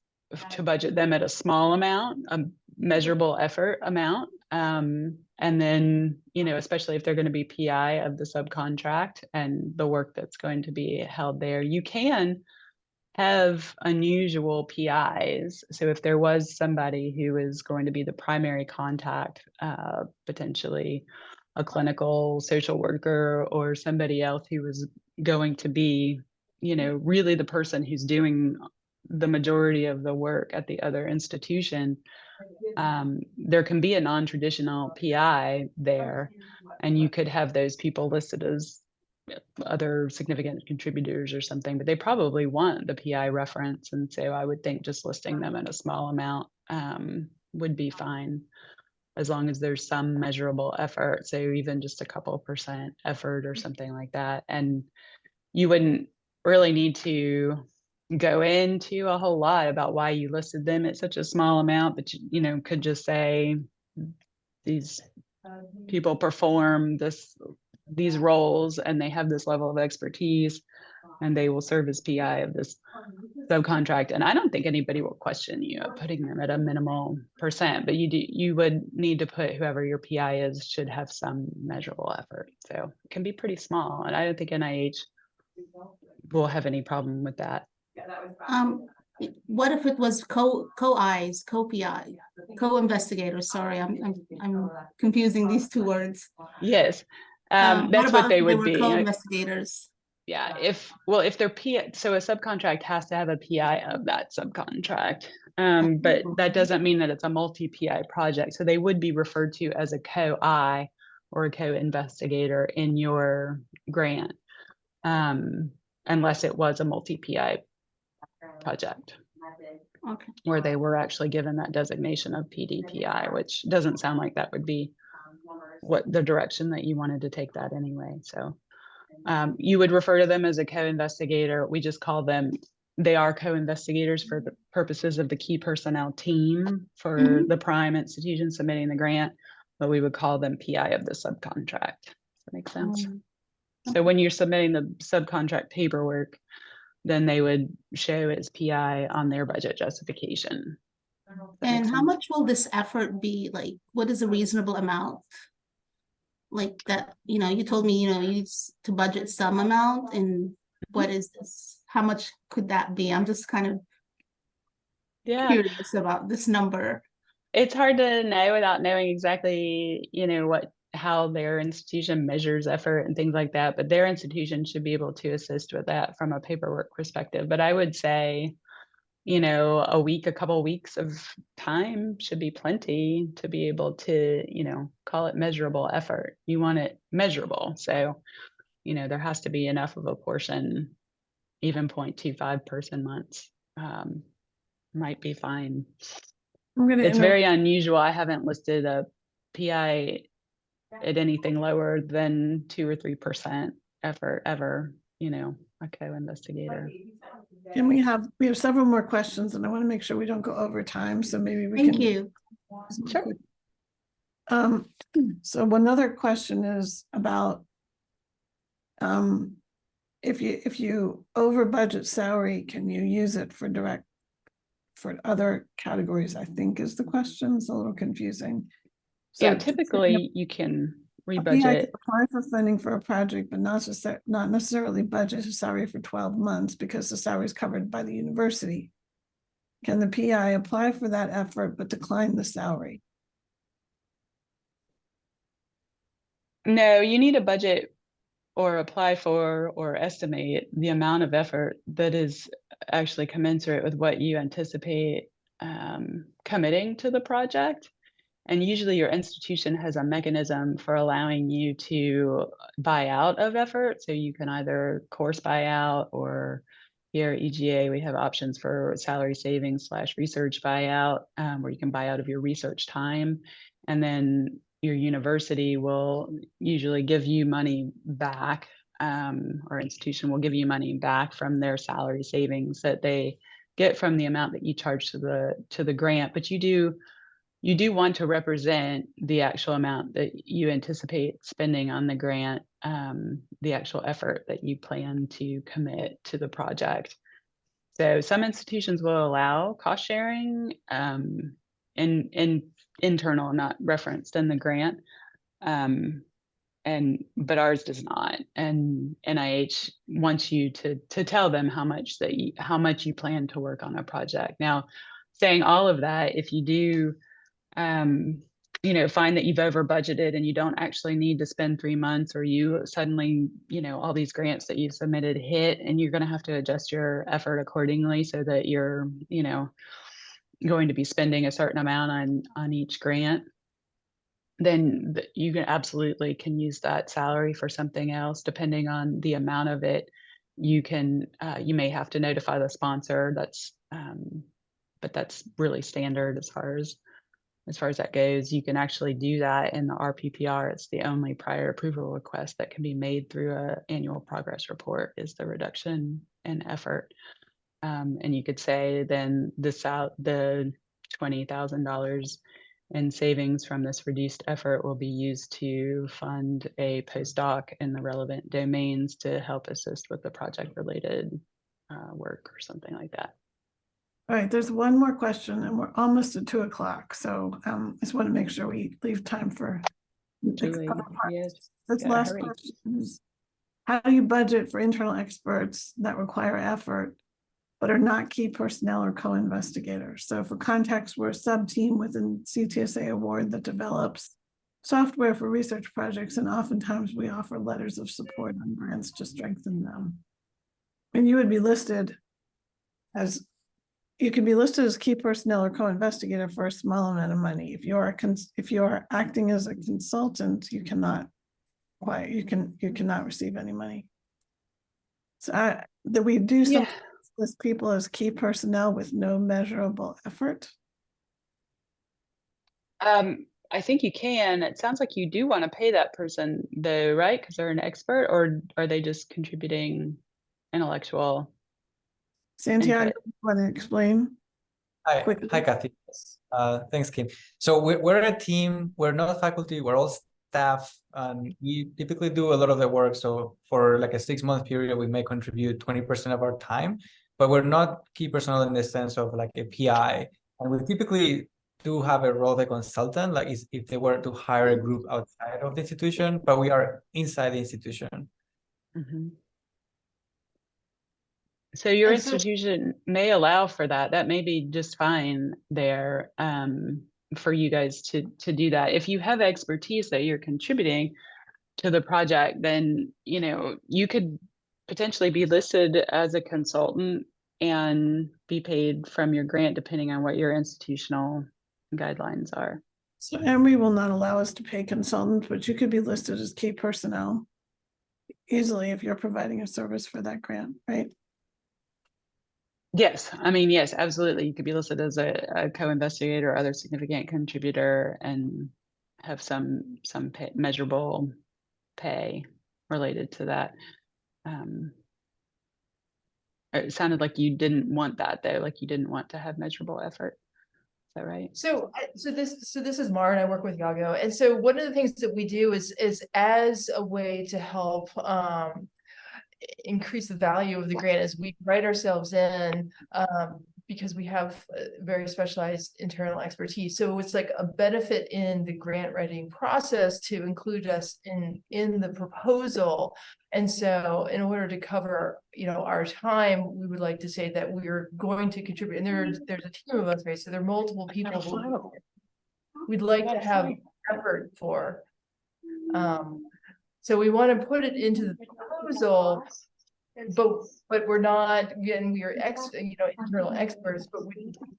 to budget them at a small amount, a measurable effort amount. And then, especially if they're going to be PI of the subcontract and the work that's going to be held there, you can have unusual PIs. So if there was somebody who is going to be the primary contact, potentially a clinical social worker or somebody else who was going to be, really the person who's doing the majority of the work at the other institution, there can be a non-traditional PI there, and you could have those people listed as other significant contributors or something, but they probably want the PI reference. And so I would think just listing them at a small amount would be fine, as long as there's some measurable effort. So even just a couple % effort or something like that. And you wouldn't really need to go into a whole lot about why you listed them at such a small amount, but you could just say these people perform these roles and they have this level of expertise and they will serve as PI of this subcontract. And I don't think anybody will question you putting them at a minimal %, but you would need to put whoever your PI is should have some measurable effort. So it can be pretty small, and I don't think NIH will have any problem with that. What if it was co-Is, co-PI, co-investigators? Sorry, I'm confusing these two words. Yes, that's what they would be. Co-investigators. Yeah, if they're PI, so a subcontract has to have a PI of that subcontract, but that doesn't mean that it's a multi-PI project. So they would be referred to as a co-I or a co-investigator in your grant, unless it was a multi-PI project. Okay. Where they were actually given that designation of PDPI, which doesn't sound like that would be what the direction that you wanted to take that anyway. So you would refer to them as a co-investigator. We just call them, they are co-investigators for the purposes of the key personnel team for the prime institution submitting the grant, but we would call them PI of the subcontract. Does that make sense? So when you're submitting the subcontract paperwork, then they would show as PI on their budget justification. That And makes how sense? much will this effort be? Like, what is a reasonable amount? Like that, you told me, you to budget some amount, and what is this? How much could that be? I'm just kind of Yeah. curious about this number. It's hard to know without knowing exactly, how their institution measures effort and things like that, but their institution should be able to assist with that from a paperwork perspective. But I would say, a couple weeks of time should be plenty to be able to, call it measurable effort. You want it measurable. So, there has to be enough of a portion, even 0.25 person months, might be fine. I'm gonna It's interrupt. very unusual. I haven't listed a PI at anything lower than 2 or 3% effort ever, a co-investigator. And we have several more questions, and I want to make sure we don't go over time, so maybe we Thank can. you. Sure. So one other question is about if you over budget salary, can you use it for other categories? I think is the question. It's a little confusing. So Yeah, typically you can a PI rebudget. can apply for funding for a project, but not necessarily budget a salary for 12 months because the salary is covered by the university. Can the PI apply for that effort but decline the salary? No, you need a budget or apply for or estimate the amount of effort that is actually commensurate with what you anticipate committing to the project. And usually your institution has a mechanism for allowing you to buy out of effort. So you can either course buyout, or here at EGA, we have options for salary savings / research buyout, where you can buy out of your research time. And then your university will usually give you money back, or institution will give you money back from their salary savings that they get from the amount that you charge to the grant. But you do want to represent the actual amount that you anticipate spending on the grant, the actual effort that you plan to commit to the project. So some institutions will allow cost sharing in internal, not referenced in the grant, but ours does not. And NIH wants you to tell them how much you plan to work on a project. Now, saying all of that, if you do find that you've over budgeted and you don't actually need to spend 3 months, or you suddenly, all these grants that you've submitted hit, and you're going to have to adjust your effort accordingly so that you're, going to be spending a certain amount on each grant, then you can absolutely use that salary for something else, depending on the amount of it. You may have to notify the sponsor. But that's really standard as far as that goes. You can actually do that in the RPPR. It's the only prior approval request that can be made through an annual progress report, is the reduction in effort. And you could say then the $20,000 in savings from this reduced effort will be used to fund a postdoc in the relevant domains to help assist with the project related work or something like that. All right, there's one more question and we're almost at 2 o'clock. So I just want to make sure we leave time for Julie, other parts. yes, This gotta last hurry. question is, how do you budget for internal experts that require effort but are not key personnel or co-investigators? So for context, we're a sub-team within CTSA award that develops software for research projects, and oftentimes we offer letters of support on grants to strengthen them. And you would be listed as key personnel or co-investigator for a small amount of money. If you are acting as a consultant, you cannot receive any money. So that we do some list people as key personnel with no measurable effort. I think you can. It sounds like you do want to pay that person though, right? Because they're an expert, or are they just contributing intellectual? Santiago, input? want to explain? Quickly. Hi, Kathy. Yes. Thanks, Kim. So we're a team. We're not faculty. We're all staff, and we typically do a lot of the work. So for like a 6-month period, we may contribute 20% of our time, but we're not key personnel in the sense of like a PI. And we typically do have a role of a consultant, like if they were to hire a group outside of the institution, but we are inside the institution. Mhm. So your And so- institution may allow for that. That may be just fine there for you guys to do that. If you have expertise that you're contributing to the project, then you could potentially be listed as a consultant and be paid from your grant depending on what your institutional guidelines are. So Emory will not allow us to pay consultants, but you could be listed as key personnel easily if you're providing a service for that grant, right? Yes, I mean, yes, absolutely. You could be listed as a co-investigator or other significant contributor and have some measurable pay related to that. It sounded like you didn't want that though, like you didn't want to have measurable effort. Is that right? So this is Mara, and I work with Yago. And so one of the things that we do is as a way to help increase the value of the grant is we write ourselves in because we have very specialized internal expertise. So it's like a benefit in the grant writing process to include us in the proposal. And so in order to cover, our time, we would like to say that we're going to contribute. And there's a team of us, right? So there are multiple people who we'd like to have effort for. So we want to put it into the proposal, but we're not, again, we are internal experts, but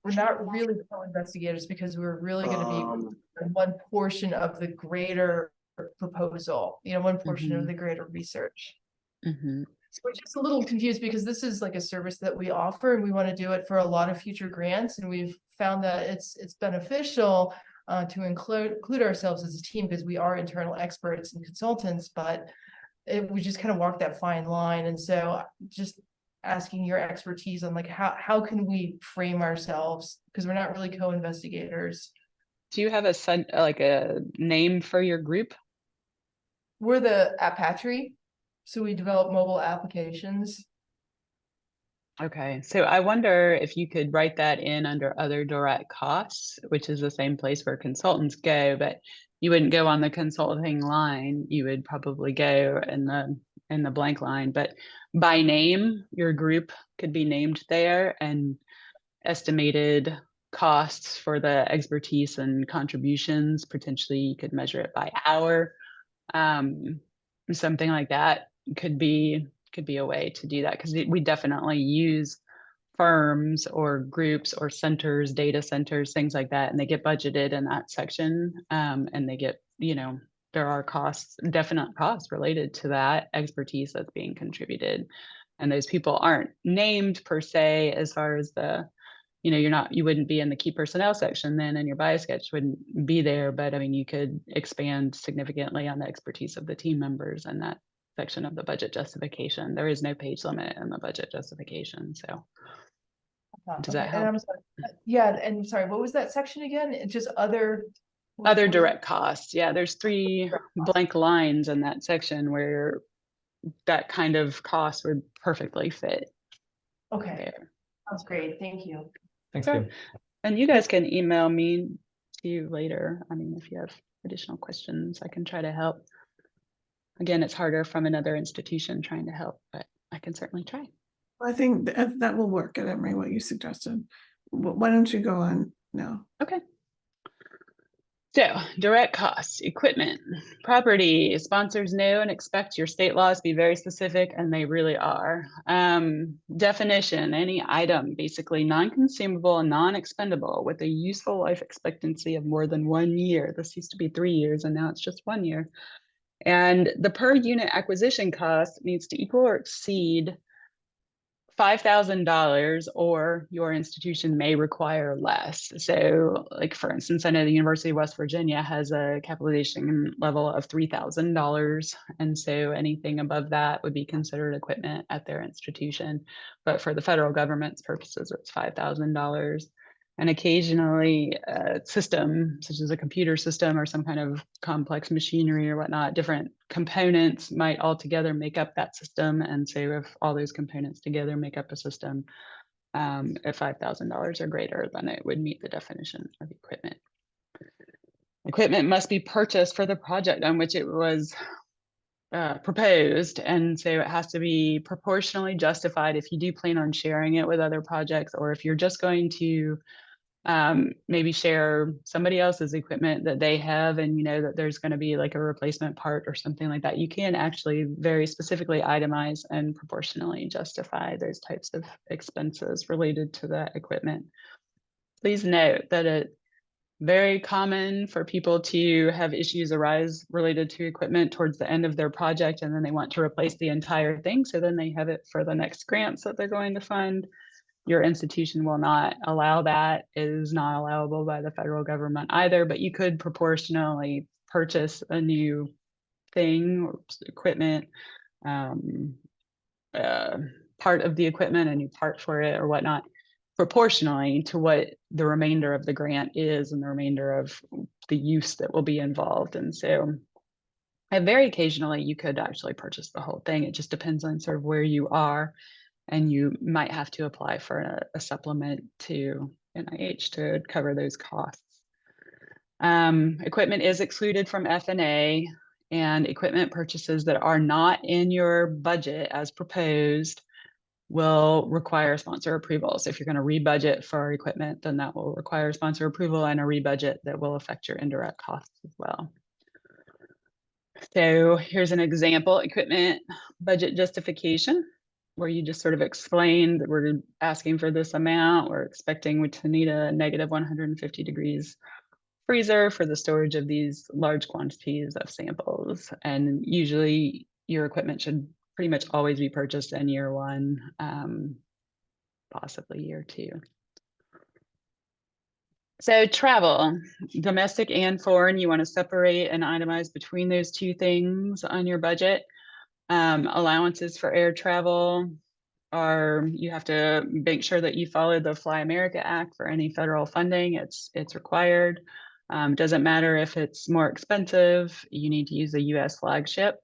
we're not really co-investigators because we're really going to be one portion of the greater proposal, one portion of the greater research. Mm-hmm. So we're just a little confused because this is like a service that we offer and we want to do it for a lot of future grants. And we've found that it's beneficial to include ourselves as a team because we are internal experts and consultants, but we just kind of walk that fine line. And so just asking your expertise on like, how can we frame ourselves? Because we're not really co-investigators. Do you have a name for your group? We're the Apache. So we develop mobile applications. Okay, so I wonder if you could write that in under other direct costs, which is the same place where consultants go, but you wouldn't go on the consulting line. You would probably go in the blank line, but by name, your group could be named there and estimated costs for the expertise and contributions. Potentially you could measure it by hour. Something like that could be a way to do that, because we definitely use firms or groups or centers, data centers, things like that, and they get budgeted in that section, and they get, there are definite costs related to that expertise that's being contributed, and those people aren't named per se as far as the, you wouldn't be in the key personnel section then, and your biosketch wouldn't be there, but I mean, you could expand significantly on the expertise of the team members and that section of the budget justification. There is no page limit in the budget justification. So does that help? And I'm sorry. Yeah, and sorry, what was that section again? It's just other Direct costs. Yeah, there's 3 blank lines in that section where that kind of cost would perfectly fit. Okay, There. that's great. Thank you. Thanks, Sure. Kim. And you guys can email me to you later. I mean, if you have additional questions, I can try to help. Again, it's harder from another institution trying to help, but I can certainly try. I think that will work at Emory, what you suggested. Why don't you go on now? Okay. So direct costs, equipment, property. Sponsors know and expect your state laws to be very specific, and they really are. Definition, any item basically non-consumable and non-expendable with a useful life expectancy of more than 1 year. This used to be 3 years and now it's just 1 year. And the per unit acquisition cost needs to equal or exceed $5,000, or your institution may require less. So like, for instance, I know the University of West Virginia has a capitalization level of $3,000. And so anything above that would be considered equipment at their institution. But for the federal government's purposes, it's $5,000. And occasionally a system, such as a computer system or some kind of complex machinery or whatnot, different components might all together make up that system. And so if all those components together make up a system, at $5,000 or greater, then it would meet the definition of equipment. Equipment must be purchased for the project on which it was proposed, and so it has to be proportionally justified if you do plan on sharing it with other projects, or if you're just going to maybe share somebody else's equipment that they have, and you know that there's going to be like a replacement part or something like that. You can actually very specifically itemize and proportionally justify those types of expenses related to that equipment. Please note that it's very common for people to have issues arise related to equipment towards the end of their project, and then they want to replace the entire thing. So then they have it for the next grants that they're going to fund. Your institution will not allow that. It is not allowable by the federal government either, but you could proportionally purchase a new thing or equipment, part of the equipment, a new part for it or whatnot, proportionally to what the remainder of the grant is and the remainder of the use that will be involved. And so very occasionally you could actually purchase the whole thing. It just depends on sort of where you are, and you might have to apply for a supplement to NIH to cover those costs. Equipment is excluded from F&A, and equipment purchases that are not in your budget as proposed will require sponsor approval. So if you're going to rebudget for equipment, then that will require sponsor approval and a rebudget that will affect your indirect costs as well. So here's an example, equipment budget justification, where you just sort of explain that we're asking for this amount. We're expecting to need a negative 150 degrees freezer for the storage of these large quantities of samples. And usually your equipment should pretty much always be purchased in year one, possibly year two. So travel, domestic and foreign, you want to separate and itemize between those two things on your budget. Allowances for air travel are, you have to make sure that you follow the Fly America Act for any federal funding. It's required. Doesn't matter if it's more expensive, you need to use a US flagship.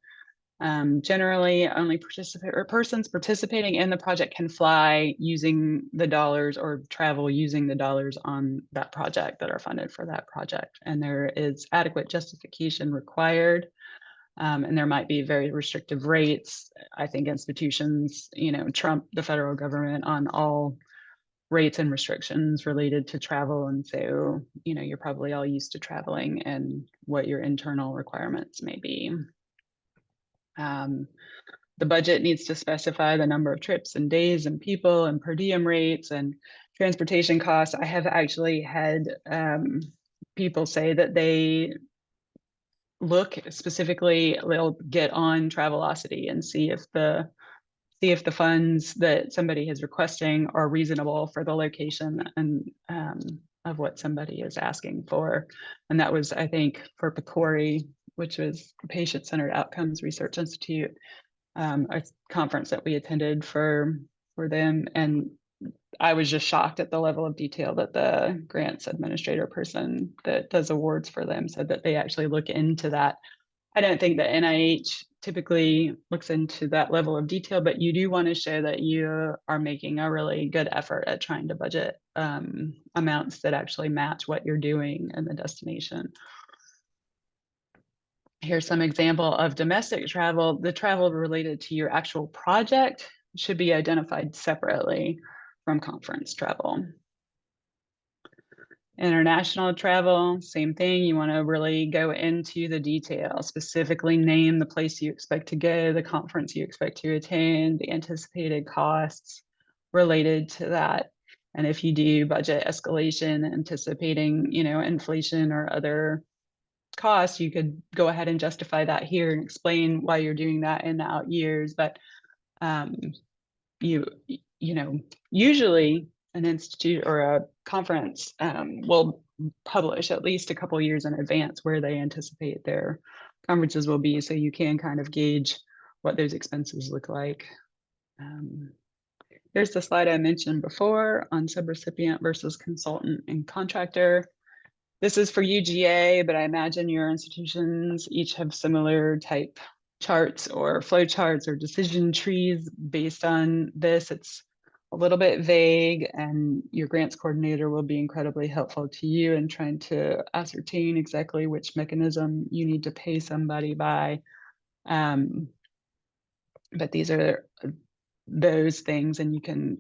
Generally, only persons participating in the project can fly using the dollars or travel using the dollars on that project that are funded for that project. And there is adequate justification required. And there might be very restrictive rates. I think institutions, trump the federal government on all rates and restrictions related to travel. And so, you're probably all used to traveling and what your internal requirements may be. The budget needs to specify the number of trips and days and people and per diem rates and transportation costs. I have actually had people say that they look specifically, they'll get on Travelocity and see if the funds that somebody is requesting are reasonable for the location and of what somebody is asking for. And that was, I think, for PCORI, which was Patient-Centered Outcomes Research Institute, a conference that we attended for them. And I was just shocked at the level of detail that the grants administrator person that does awards for them said that they actually look into that. I don't think that NIH typically looks into that level of detail, but you do want to show that you are making a really good effort at trying to budget amounts that actually match what you're doing in the destination. Here's some example of domestic travel. The travel related to your actual project should be identified separately from conference travel. International travel, same thing. You want to really go into the detail, specifically name the place you expect to go, the conference you expect to attend, the anticipated costs related to that. And if you do budget escalation, anticipating, inflation or other costs, you could go ahead and justify that here and explain why you're doing that in the out years. But usually an institute or a conference will publish at least a couple years in advance where they anticipate their conferences will be, so you can kind of gauge what those expenses look like. Here's the slide I mentioned before on subrecipient versus consultant and contractor. This is for UGA, but I imagine your institutions each have similar type charts or flow charts or decision trees based on this. It's a little bit vague, and your grants coordinator will be incredibly helpful to you in trying to ascertain exactly which mechanism you need to pay somebody by. But these are those things, and you can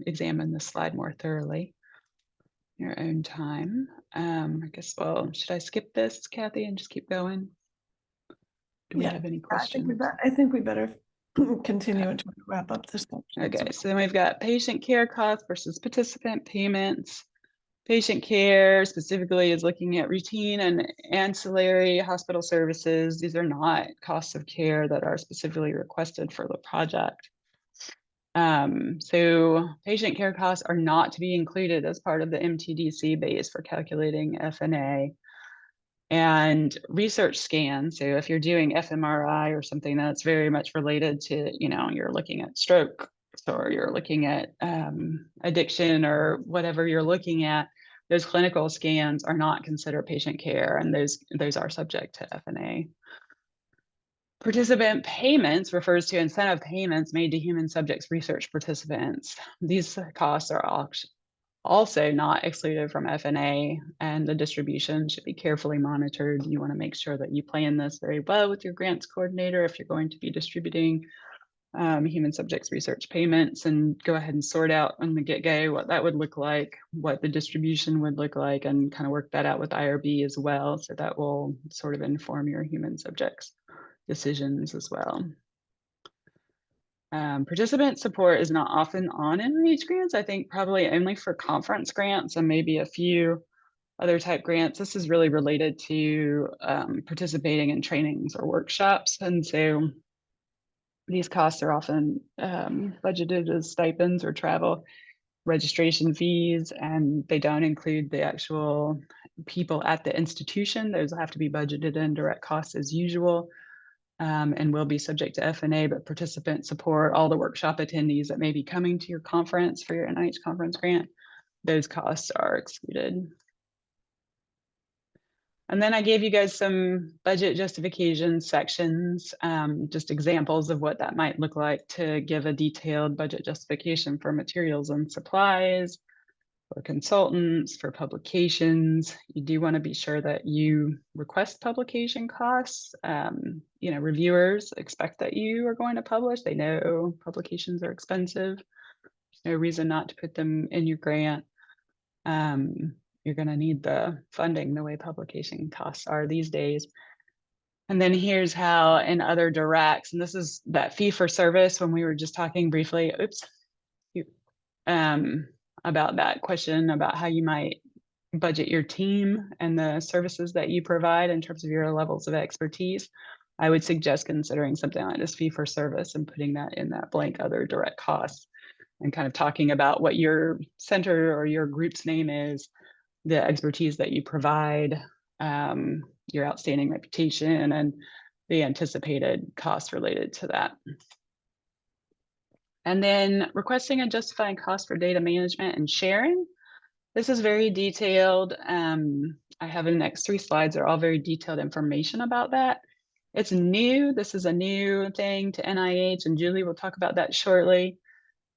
examine the slide more thoroughly in your own time. I guess, well, should I skip this, Kathy, and just keep going? Do we Yeah, have any I think we better continue and wrap up this section. Okay, so then we've got patient care costs versus participant payments. Patient care specifically is looking at routine and ancillary hospital services. These are not costs of care that are specifically requested for the project. So patient care costs are not to be included as part of the MTDC base for calculating FNA. And research scans, so if you're doing fMRI or something that's very much related to, you know, you're looking at stroke, or you're looking at addiction or whatever you're looking at, those clinical scans are not considered patient care, and those are subject to FNA. Participant payments refers to incentive payments made to human subjects research participants. These costs are also not excluded from FNA, and the distribution should be carefully monitored. You want to make sure that you plan this very well with your grants coordinator if you're going to be distributing human subjects research payments, and go ahead and sort out on the get-go what that would look like, what the distribution would look like, and kind of work that out with IRB as well. So that will sort of inform your human subjects decisions as well. Participant support is not often on NIH grants. I think probably only for conference grants and maybe a few other type grants. This is really related to participating in trainings or workshops. And so these costs are often budgeted as stipends or travel registration fees, and they don't include the actual people at the institution. Those have to be budgeted in direct costs as usual. And will be subject to FNA, but participant support, all the workshop attendees that may be coming to your conference for your NIH conference grant, those costs are excluded. And then I gave you guys some budget justification sections, just examples of what that might look like to give a detailed budget justification for materials and supplies, for consultants, for publications. You do want to be sure that you request publication costs. You know, reviewers expect that you are going to publish. They know publications are expensive. There's no reason not to put them in your grant. You're going to need the funding the way publication costs are these days. And then here's how in other directs, and this is that fee for service when we were just talking briefly, about that question about how you might budget your team and the services that you provide in terms of your levels of expertise. I would suggest considering something like this fee for service and putting that in that blank other direct costs, and kind of talking about what your center or your group's name is, the expertise that you provide, your outstanding reputation, and the anticipated costs related to that. And then requesting and justifying costs for data management and sharing. This is very detailed. I have the next 3 slides are all very detailed information about that. It's new. This is a new thing to NIH, and Julie will talk about that shortly.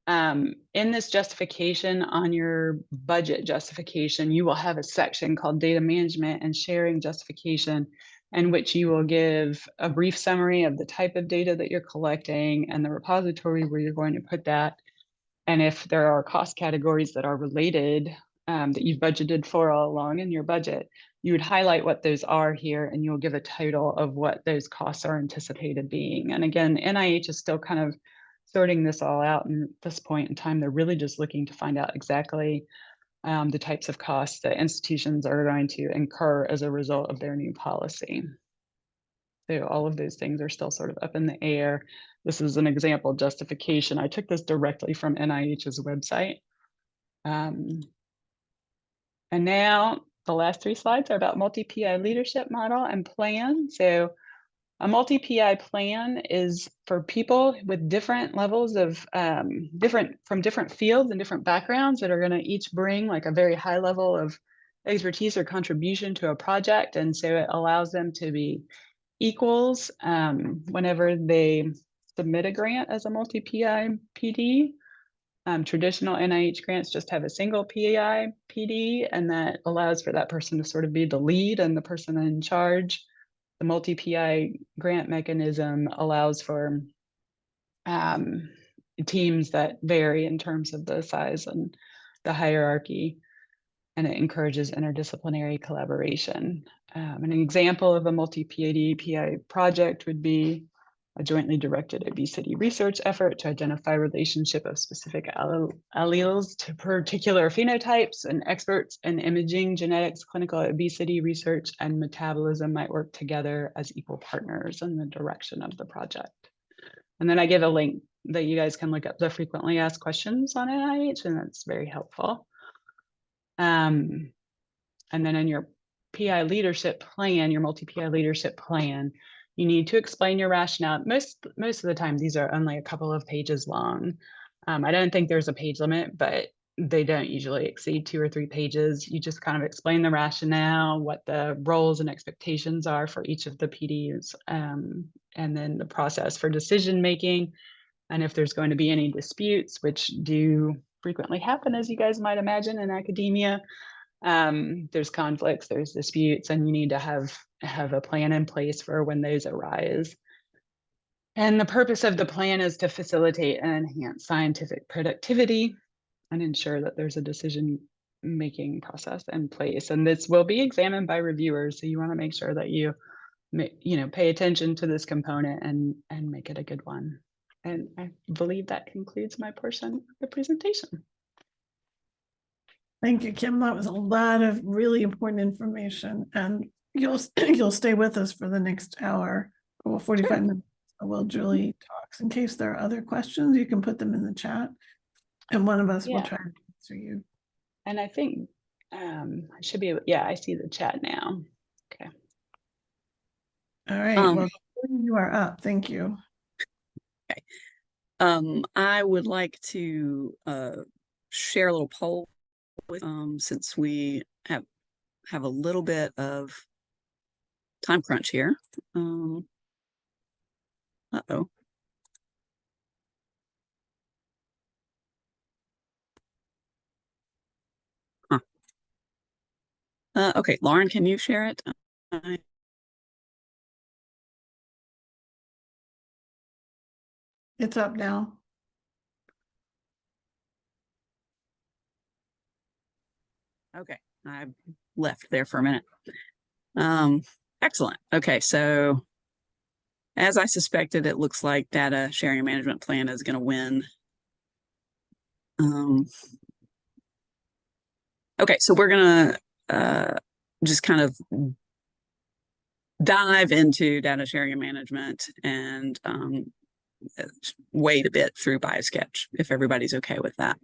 In this justification on your budget justification, you will have a section called data management and sharing justification, in which you will give a brief summary of the type of data that you're collecting and the repository where you're going to put that. And if there are cost categories that are related that you've budgeted for all along in your budget, you would highlight what those are here, and you'll give a total of what those costs are anticipated being. And again, NIH is still kind of sorting this all out, and at this point in time, they're really just looking to find out exactly the types of costs that institutions are going to incur as a result of their new policy. So all of those things are still sort of up in the air. This is an example justification. I took this directly from NIH's website. And now the last 3 slides are about multi-PI leadership model and plan. So A multi-PI plan is for people with different levels of from different fields and different backgrounds that are going to each bring like a very high level of expertise or contribution to a project. And so it allows them to be equals whenever they submit a grant as a multi-PI PD. Traditional NIH grants just have a single PI PD, and that allows for that person to sort of be the lead and the person in charge. The multi-PI grant mechanism allows for teams that vary in terms of the size and the hierarchy, and it encourages interdisciplinary collaboration. An example of a multi-PI project would be a jointly directed obesity research effort to identify relationship of specific alleles to particular phenotypes, and experts in imaging, genetics, clinical obesity research, and metabolism might work together as equal partners in the direction of the project. And then I give a link that you guys can look up the frequently asked questions on NIH, and that's very helpful. And then in your PI leadership plan, your multi-PI leadership plan, you need to explain your rationale. Most of the time, these are only a couple of pages long. I don't think there's a page limit, but they don't usually exceed 2 or 3 pages. You just kind of explain the rationale, what the roles and expectations are for each of the PDs, and then the process for decision making. And if there's going to be any disputes, which do frequently happen, as you guys might imagine in academia, there's conflicts, there's disputes, and you need to have a plan in place for when those arise. And the purpose of the plan is to facilitate and enhance scientific productivity and ensure that there's a decision-making process in place. And this will be examined by reviewers, so you want to make sure that you pay attention to this component and make it a good one. And I believe that concludes my portion of the presentation. Thank you, Kim. That was a lot of really important information, and you'll stay with us for the next hour or 45 minutes while Julie talks. In case there are other questions, you can put them in the chat, and one of us will try to answer you. And I think I should be able, yeah, I see the chat now. Okay. All right. Well, you are up. Thank you. Okay. I would like to share a little poll with since we have a little bit of time crunch here. Uh-oh. Huh. Okay, Lauren, can you share it? It's up now. Okay, I left there for a minute. Excellent. Okay, so as I suspected, it looks like data sharing management plan is going to win. Okay, so we're going to just kind of dive into data sharing and management and wade a bit through BioSketch, if everybody's okay with that.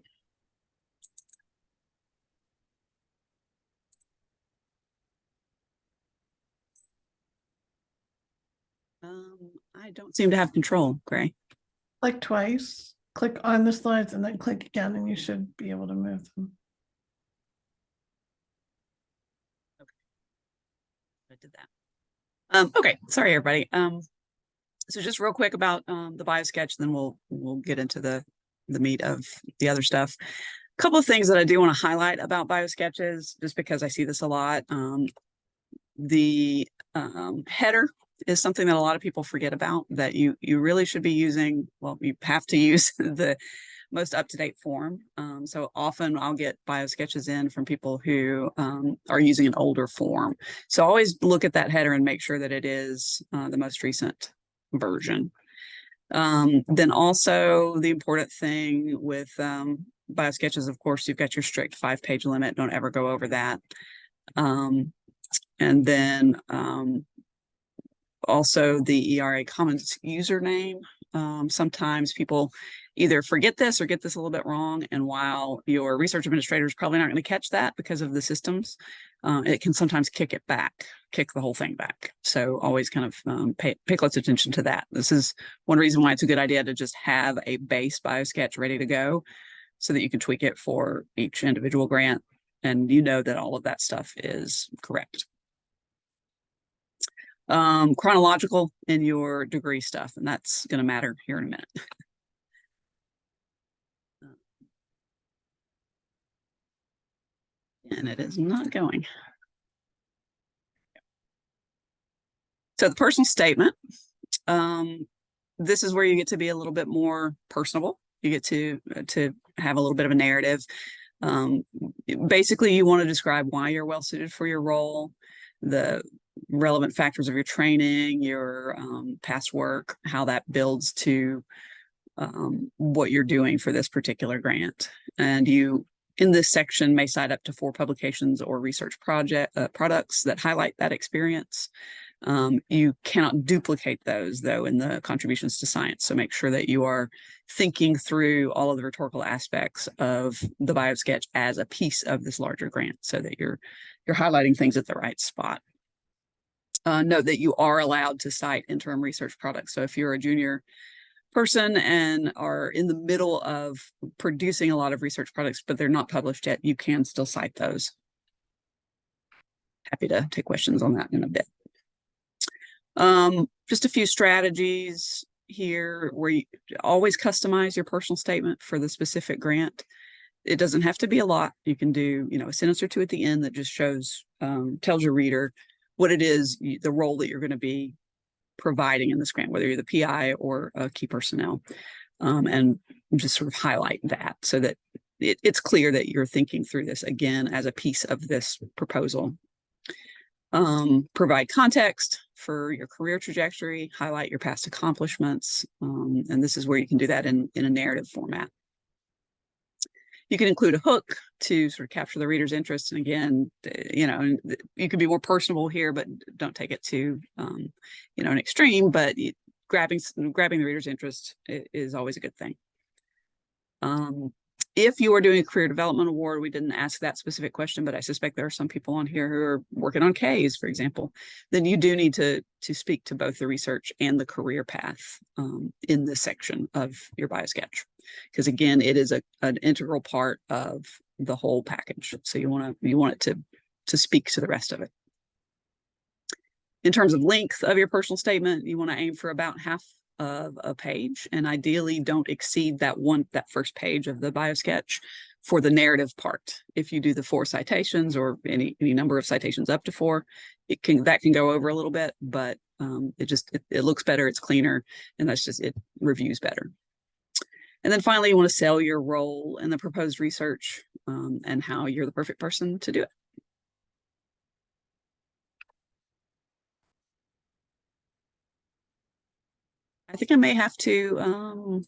I don't seem to have control, Gray. Click twice, click on the slides, and then click again, and you should be able to move them. Okay, I did that. Okay, sorry everybody. So just real quick about the BioSketch, then we'll get into the meat of the other stuff. A couple of things that I do want to highlight about BioSketches, just because I see this a lot. The header is something that a lot of people forget about, that you really should be using. Well, you have to use the most up-to-date form. So often I'll get BioSketches in from people who are using an older form. So always look at that header and make sure that it is the most recent version. Then also the important thing with BioSketches, of course, you've got your strict 5-page limit. Don't ever go over that. And then also the ERA Commons username. Sometimes people either forget this or get this a little bit wrong. And while your research administrator is probably not going to catch that because of the systems, it can sometimes kick the whole thing back. So always kind of pay close attention to that. This is one reason why it's a good idea to just have a base BioSketch ready to go so that you can tweak it for each individual grant. And you know that all of that stuff is correct. Chronological in your degree stuff, and that's going to matter here in a minute. And it is not going. So the personal statement, this is where you get to be a little bit more personable. You get to have a little bit of a narrative. Basically, you want to describe why you're well suited for your role, the relevant factors of your training, your past work, how that builds to what you're doing for this particular grant. And you, in this section, may cite up to 4 publications or research products that highlight that experience. You cannot duplicate those, though, in the contributions to science. So make sure that you are thinking through all of the rhetorical aspects of the BioSketch as a piece of this larger grant so that you're highlighting things at the right spot. Note that you are allowed to cite interim research products. So if you're a junior person and are in the middle of producing a lot of research products, but they're not published yet, you can still cite those. Happy to take questions on that in a bit. Just a few strategies here where you always customize your personal statement for the specific grant. It doesn't have to be a lot. You can do, a sentence or 2 at the end that just shows, tells your reader what it is, the role that you're going to be providing in this grant, whether you're the PI or key personnel, and just sort of highlight that so that it's clear that you're thinking through this again as a piece of this proposal. Provide context for your career trajectory, highlight your past accomplishments, and this is where you can do that in a narrative format. You can include a hook to sort of capture the reader's interest. And again, you could be more personable here, but don't take it to, an extreme, but grabbing the reader's interest is always a good thing. If you are doing a career development award, we didn't ask that specific question, but I suspect there are some people on here who are working on Ks, for example, then you do need to speak to both the research and the career path in this section of your BioSketch. Because again, it is an integral part of the whole package. So you want it to speak to the rest of it. In terms of length of your personal statement, you want to aim for about half of a page, and ideally don't exceed that first page of the BioSketch for the narrative part. If you do the 4 citations or any number of citations up to 4, that can go over a little bit, but it looks better, it's cleaner, and it reviews better. And then finally, you want to sell your role in the proposed research and how you're the perfect person to do it. I think I may have to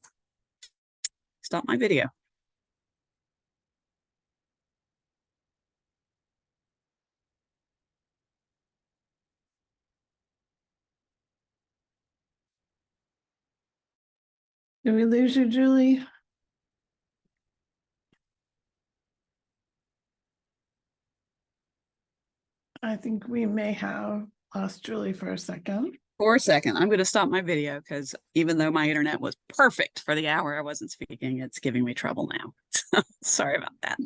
stop my video. Did we lose you, Julie? I think we may have lost Julie for a second. For a second, I'm going to stop my video because even though my internet was perfect for the hour I wasn't speaking, it's giving me trouble now. Sorry about that.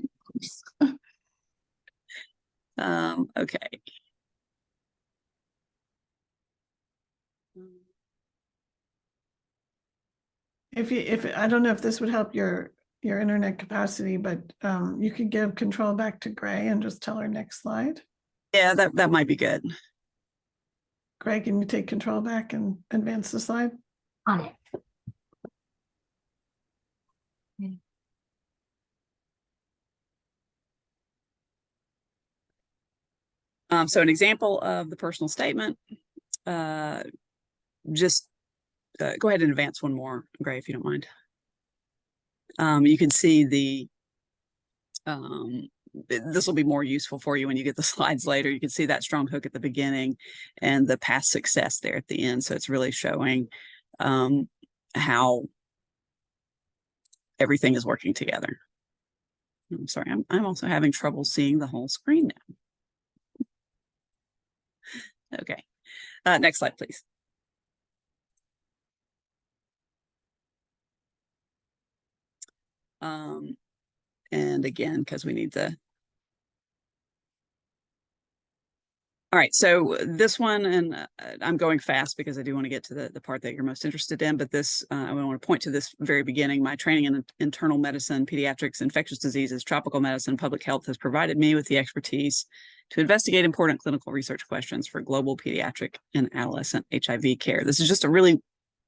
Okay. If I don't know if this would help your internet capacity, but you could give control back to Gray and just tell her next slide. Yeah, that might be good. Greg, can you take control back and advance the slide? On it. So an example of the personal statement, just go ahead and advance one more, Gray, if you don't mind. You can see this will be more useful for you when you get the slides later. You can see that strong hook at the beginning and the past success there at the end. So it's really showing how everything is working together. I'm sorry, I'm also having trouble seeing the whole screen now. Okay, next slide, please. And again, because we need the. All right, so this one, and I'm going fast because I do want to get to the part that you're most interested in, but this, I want to point to this very beginning. My training in internal medicine, pediatrics, infectious diseases, tropical medicine, public health has provided me with the expertise to investigate important clinical research questions for global pediatric and adolescent HIV care. This is just a really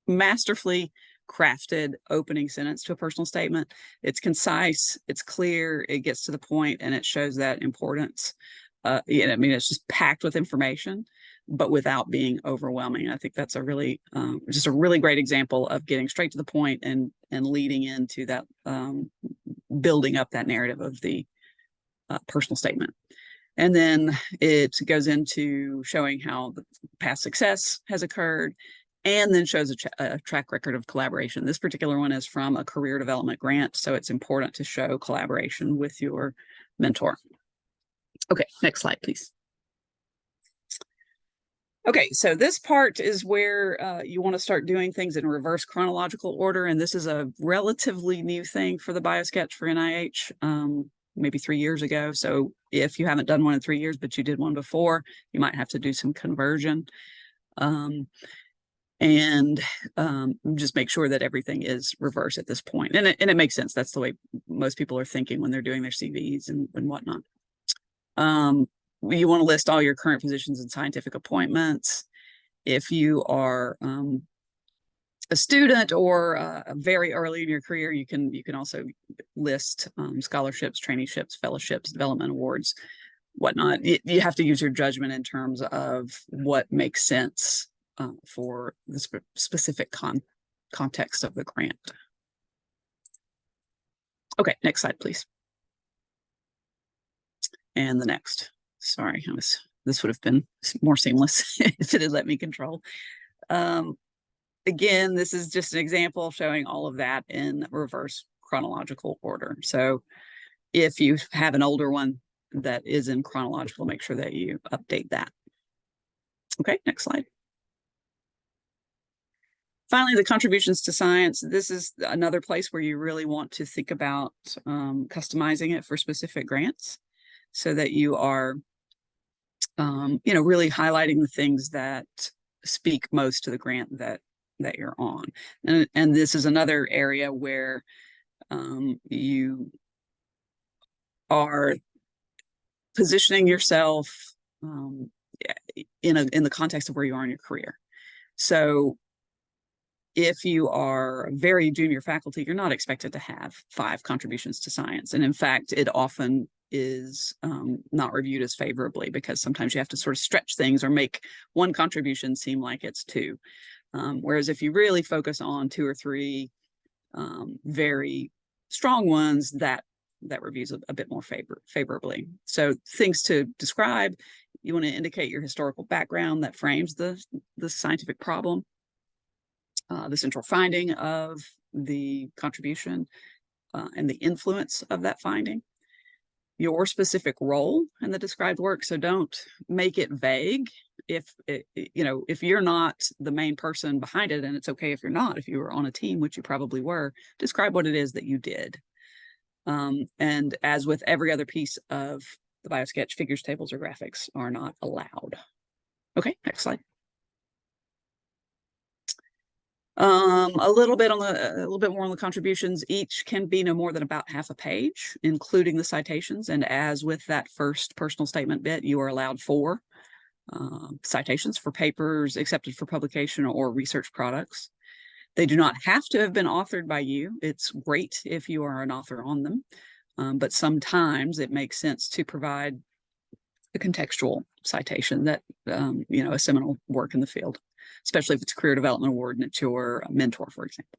masterfully crafted opening sentence to a personal statement. It's concise, it's clear, it gets to the point, and it shows that importance. I mean, it's just packed with information, but without being overwhelming. I think that's a really, just a really great example of getting straight to the point and leading into that, building up that narrative of the personal statement. And then it goes into showing how the past success has occurred, and then shows a track record of collaboration. This particular one is from a career development grant, so it's important to show collaboration with your mentor. Okay, next slide, please. Okay, so this part is where you want to start doing things in reverse chronological order, and this is a relatively new thing for the BioSketch for NIH, maybe 3 years ago. So if you haven't done one in 3 years, but you did one before, you might have to do some conversion. And just make sure that everything is reverse at this point. And it makes sense. That's the way most people are thinking when they're doing their CVs and whatnot. You want to list all your current positions and scientific appointments. If you are a student or very early in your career, you can also list scholarships, traineeships, fellowships, development awards, whatnot. You have to use your judgment in terms of what makes sense for the specific context of the grant. Okay, next slide, please. And the next. Sorry, this would have been more seamless if it had let me control. Again, this is just an example showing all of that in reverse chronological order. So if you have an older one that is in chronological, make sure that you update that. Okay, next slide. Finally, the contributions to science. This is another place where you really want to think about customizing it for specific grants so that you are, really highlighting the things that speak most to the grant that you're on. And this is another area where you are positioning yourself in the context of where you are in your career. So if you are very junior faculty, you're not expected to have 5 contributions to science. And in fact, it often is not reviewed as favorably because sometimes you have to sort of stretch things or make one contribution seem like it's 2. Whereas if you really focus on 2 or 3 very strong ones, that reviews a bit more favorably. So things to describe, you want to indicate your historical background that frames the scientific problem. The central finding of the contribution and the influence of that finding, your specific role in the described work. So don't make it vague. If you're not the main person behind it, and it's okay if you're not, if you were on a team, which you probably were, describe what it is that you did. And as with every other piece of the BioSketch, figures, tables, or graphics are not allowed. Okay, next slide. A little bit more on the contributions. Each can be no more than about half a page, including the citations. And as with that first personal statement bit, you are allowed 4 citations for papers accepted for publication or research products. They do not have to have been authored by you. It's great if you are an author on them, but sometimes it makes sense to provide a contextual citation that, a seminal work in the field, especially if it's a career development award and it's your mentor, for example.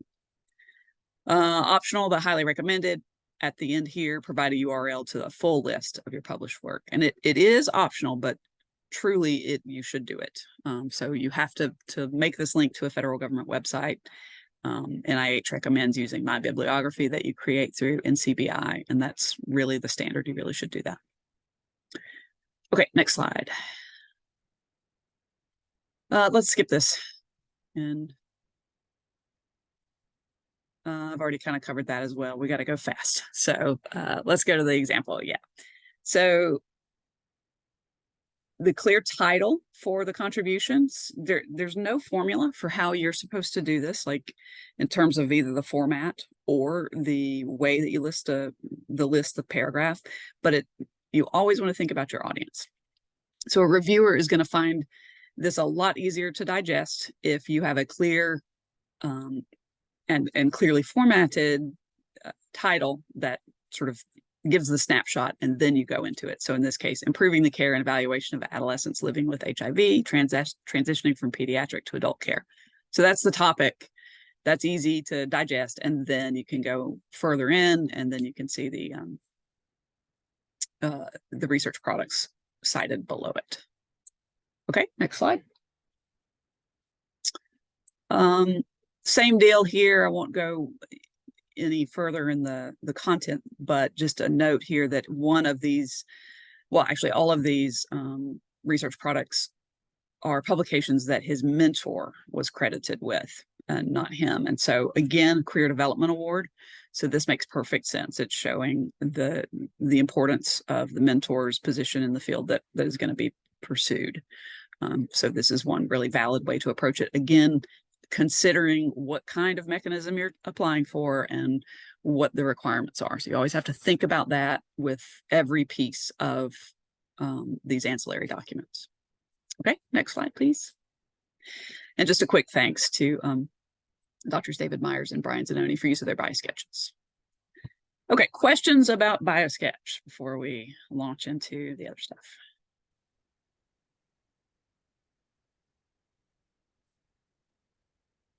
Optional, but highly recommended. At the end here, provide a URL to a full list of your published work. And it is optional, but truly you should do it. So you have to make this link to a federal government website. NIH recommends using My Bibliography that you create through NCBI, and that's really the standard. You really should do that. Okay, next slide. Let's skip this. And I've already kind of covered that as well. We got to go fast. So let's go to the example. Yeah. So the clear title for the contributions, there's no formula for how you're supposed to do this, like in terms of either the format or the way that you list the list of paragraph, but you always want to think about your audience. So a reviewer is going to find this a lot easier to digest if you have a clear and clearly formatted title that sort of gives the snapshot, and then you go into it. So in this case, improving the care and evaluation of adolescents living with HIV, transitioning from pediatric to adult care. So that's the topic. That's easy to digest, and then you can go further in, and then you can see the research products cited below it. Okay, next slide. Same deal here. I won't go any further in the content, but just a note here that one of these, well, actually all of these research products are publications that his mentor was credited with and not him. And so again, Career Development Award. So this makes perfect sense. It's showing the importance of the mentor's position in the field that is going to be pursued. So this is one really valid way to approach it. Again, considering what kind of mechanism you're applying for and what the requirements are. So you always have to think about that with every piece of these ancillary documents. Okay, next slide, please. And just a quick thanks to Drs. David Myers and Brian Zanoni for use of their BioSketches. Okay, questions about BioSketch before we launch into the other stuff?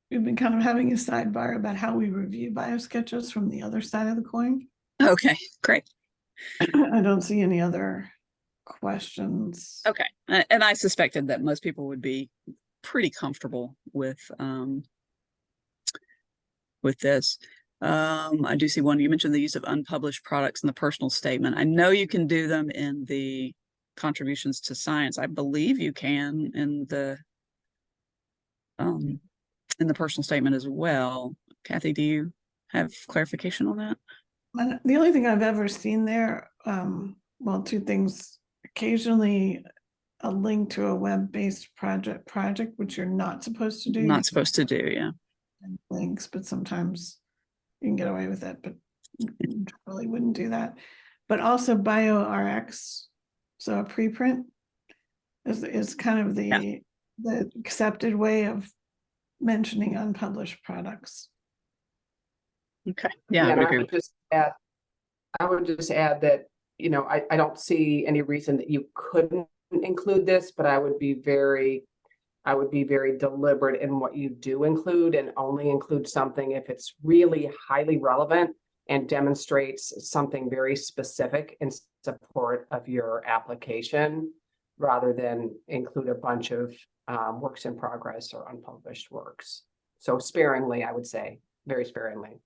We've been kind of having a sidebar about how we review BioSketches from the other side of the coin. Okay, great. I don't see any other questions. Okay, and I suspected that most people would be pretty comfortable with this. I do see one. You mentioned the use of unpublished products in the personal statement. I know you can do them in the contributions to science. I believe you can in the personal statement as well. Kathy, do you have clarification on that? The only thing I've ever seen there, well, two things. Occasionally a link to a web-based project, which you're not supposed to do. Not supposed to do, yeah. Links, but sometimes you can get away with it, but really wouldn't do that. But also BioRx, so a preprint is kind of the accepted way of mentioning unpublished products. Okay, yeah, And I I agree. would just add that, you know, I don't see any reason that you couldn't include this, but I would be very deliberate in what you do include, and only include something if it's really highly relevant and demonstrates something very specific in support of your application, rather than include a bunch of works in progress or unpublished works. So sparingly, I would say, very sparingly.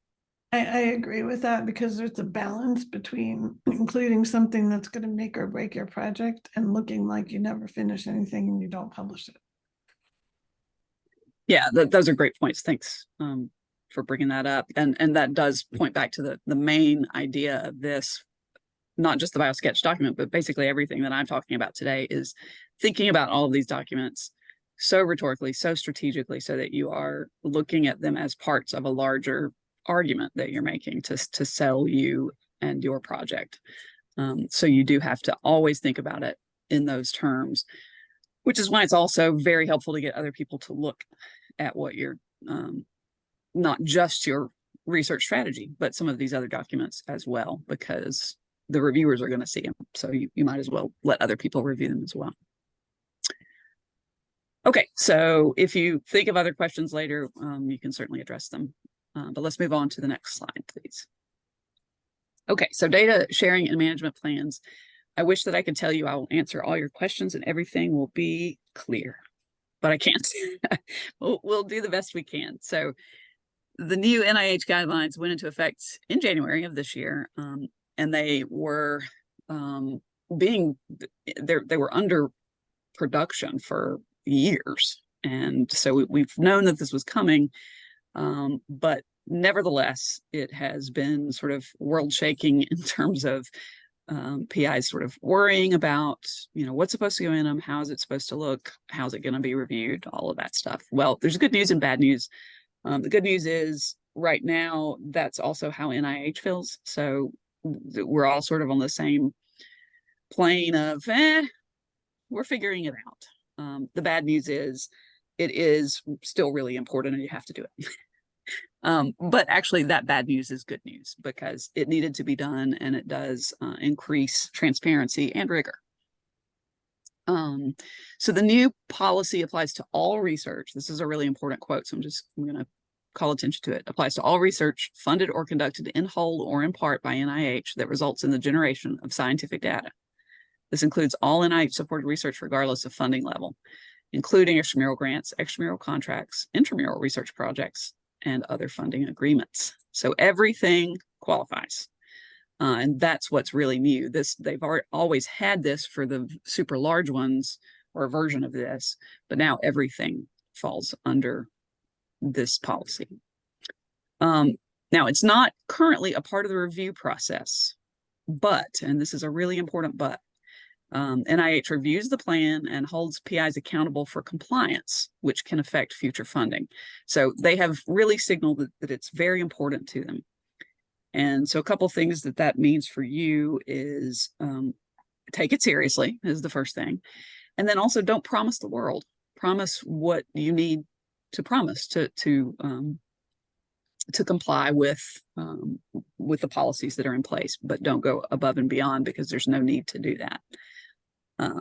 I agree with that, because there's a balance between including something that's going to make or break your project and looking like you never finish anything and you don't publish it. Yeah, those are great points. Thanks for bringing that up. And that does point back to the main idea of this, not just the BioSketch document, but basically everything that I'm talking about today is thinking about all of these documents so rhetorically, so strategically, so that you are looking at them as parts of a larger argument that you're making to sell you and your project. So you do have to always think about it in those terms, which is why it's also very helpful to get other people to look at what you're, not just your research strategy, but some of these other documents as well, because the reviewers are going to see them. So you might as well let other people review them as well. Okay, so if you think of other questions later, you can certainly address them. But let's move on to the next slide, please. Okay, so data sharing and management plans. I wish that I could tell you I will answer all your questions and everything will be clear, but I can't. We'll do the best we can. So the new NIH guidelines went into effect in January of this year, and they were they were under production for years, and so we've known that this was coming, but nevertheless, it has been sort of world shaking in terms of PIs sort of worrying about, what's supposed to go in them, how is it supposed to look, how's it going to be reviewed, all of that stuff. Well, there's good news and bad news. The good news is right now, that's also how NIH feels. So we're all sort of on the same plane of, we're figuring it out. The bad news is it is still really important and you have to do it. But actually that bad news is good news because it needed to be done and it does increase transparency and rigor. So the new policy applies to all research. This is a really important quote, so I'm going to call attention to it. Applies to all research funded or conducted in whole or in part by NIH that results in the generation of scientific data. This includes all NIH supported research regardless of funding level, including extramural grants, extramural contracts, intramural research projects, and other funding agreements. So everything qualifies. And that's what's really new. They've always had this for the super large ones or a version of this, but now everything falls under this policy. Now it's not currently a part of the review process, but, and this is a really important but, NIH reviews the plan and holds PIs accountable for compliance, which can affect future funding. So they have really signaled that it's very important to them. And so a couple of things that means for you is take it seriously is the first thing. And then also don't promise the world. Promise what you need to promise to comply with the policies that are in place, but don't go above and beyond because there's no need to do that.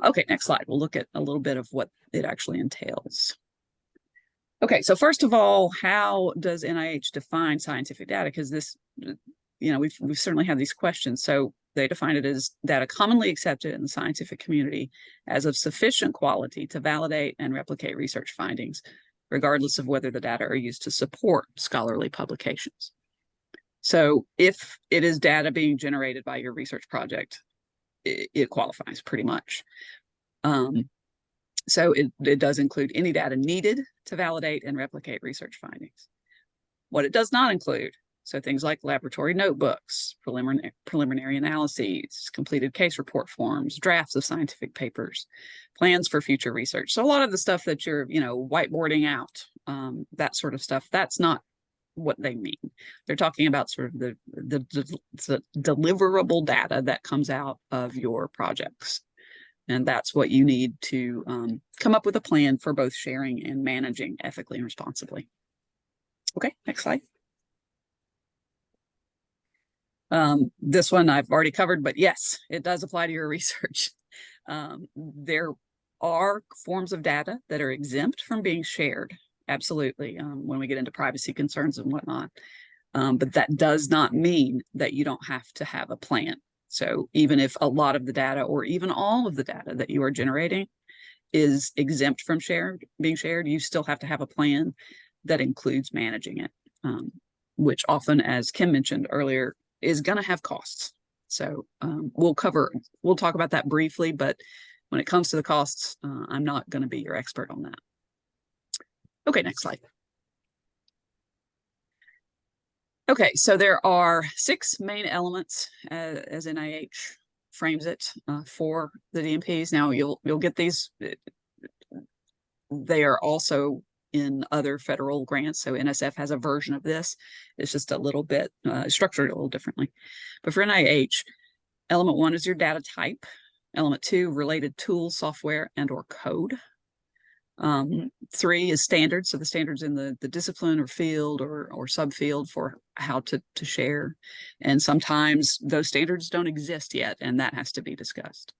Okay, next slide. We'll look at a little bit of what it actually entails. Okay, so first of all, how does NIH define scientific data? Because this, we've certainly had these questions. So they define it as data commonly accepted in the scientific community as of sufficient quality to validate and replicate research findings, regardless of whether the data are used to support scholarly publications. So if it is data being generated by your research project, it qualifies pretty much. So it does include any data needed to validate and replicate research findings. What it does not include, so things like laboratory notebooks, preliminary analyses, completed case report forms, drafts of scientific papers, plans for future research. So a lot of the stuff that you're, whiteboarding out, that sort of stuff, that's not what they mean. They're talking about sort of the deliverable data that comes out of your projects. And that's what you need to come up with a plan for both sharing and managing ethically and responsibly. Okay, next slide. This one I've already covered, but yes, it does apply to your research. There are forms of data that are exempt from being shared. Absolutely, when we get into privacy concerns and whatnot. But that does not mean that you don't have to have a plan. So even if a lot of the data or even all of the data that you are generating is exempt from being shared, you still have to have a plan that includes managing it, which often, as Kim mentioned earlier, is going to have costs. So we'll talk about that briefly, but when it comes to the costs, I'm not going to be your expert on that. Okay, next slide. Okay, so there are 6 main elements as NIH frames it for the DMPs. Now you'll get these. They are also in other federal grants. So NSF has a version of this. It's just a little bit structured a little differently. But for NIH, element 1 is your data type. Element 2, related tools, software, and/or code. 3 is standards. So the standards in the discipline or field or subfield for how to share. And sometimes those standards don't exist yet, and that has to be discussed.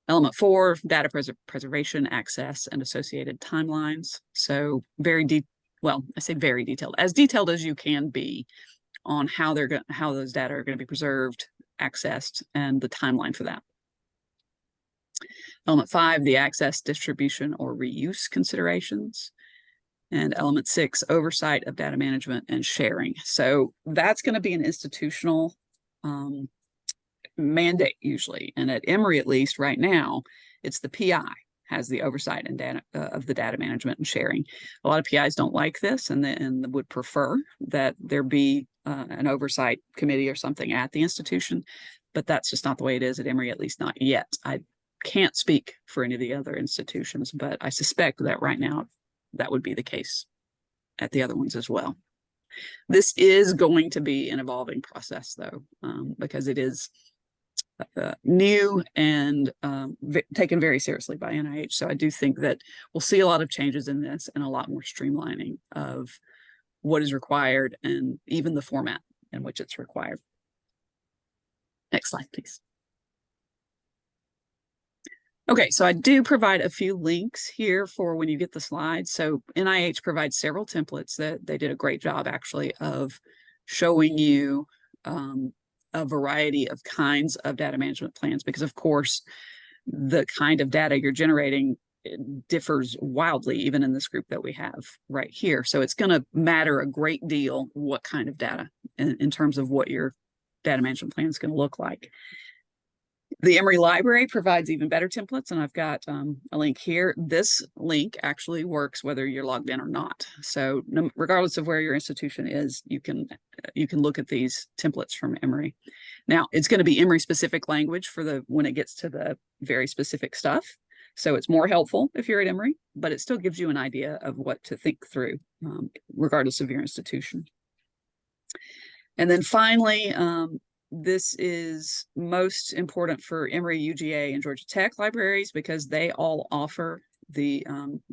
Element 4, data preservation, access, and associated timelines. So I say very detailed, as detailed as you can be on how those data are going to be preserved, accessed, and the timeline for that. Element 5, the access, distribution, or reuse considerations. And element 6, oversight of data management and sharing. So that's going to be an institutional mandate usually. And at Emory, at least right now, it's the PI has the oversight and data of the data management and sharing. A lot of PIs don't like this and would prefer that there be an oversight committee or something at the institution, but that's just not the way it is at Emory, at least not yet. I can't speak for any of the other institutions, but I suspect that right now that would be the case at the other ones as well. This is going to be an evolving process though, because it is new and taken very seriously by NIH. So I do think that we'll see a lot of changes in this and a lot more streamlining of what is required and even the format in which it's required. Next slide, please. Okay, so I do provide a few links here for when you get the slides. So NIH provides several templates that they did a great job actually of showing you a variety of kinds of data management plans, because of course, the kind of data you're generating differs wildly, even in this group that we have right here. So it's going to matter a great deal what kind of data in terms of what your data management plan is going to look like. The Emory Library provides even better templates, and I've got a link here. This link actually works whether you're logged in or not. So regardless of where your institution is, you can look at these templates from Emory. Now, it's going to be Emory specific language for when it gets to the very specific stuff. So it's more helpful if you're at Emory, but it still gives you an idea of what to think through, regardless of your institution. And then finally, this is most important for Emory, UGA, and Georgia Tech libraries because they all offer the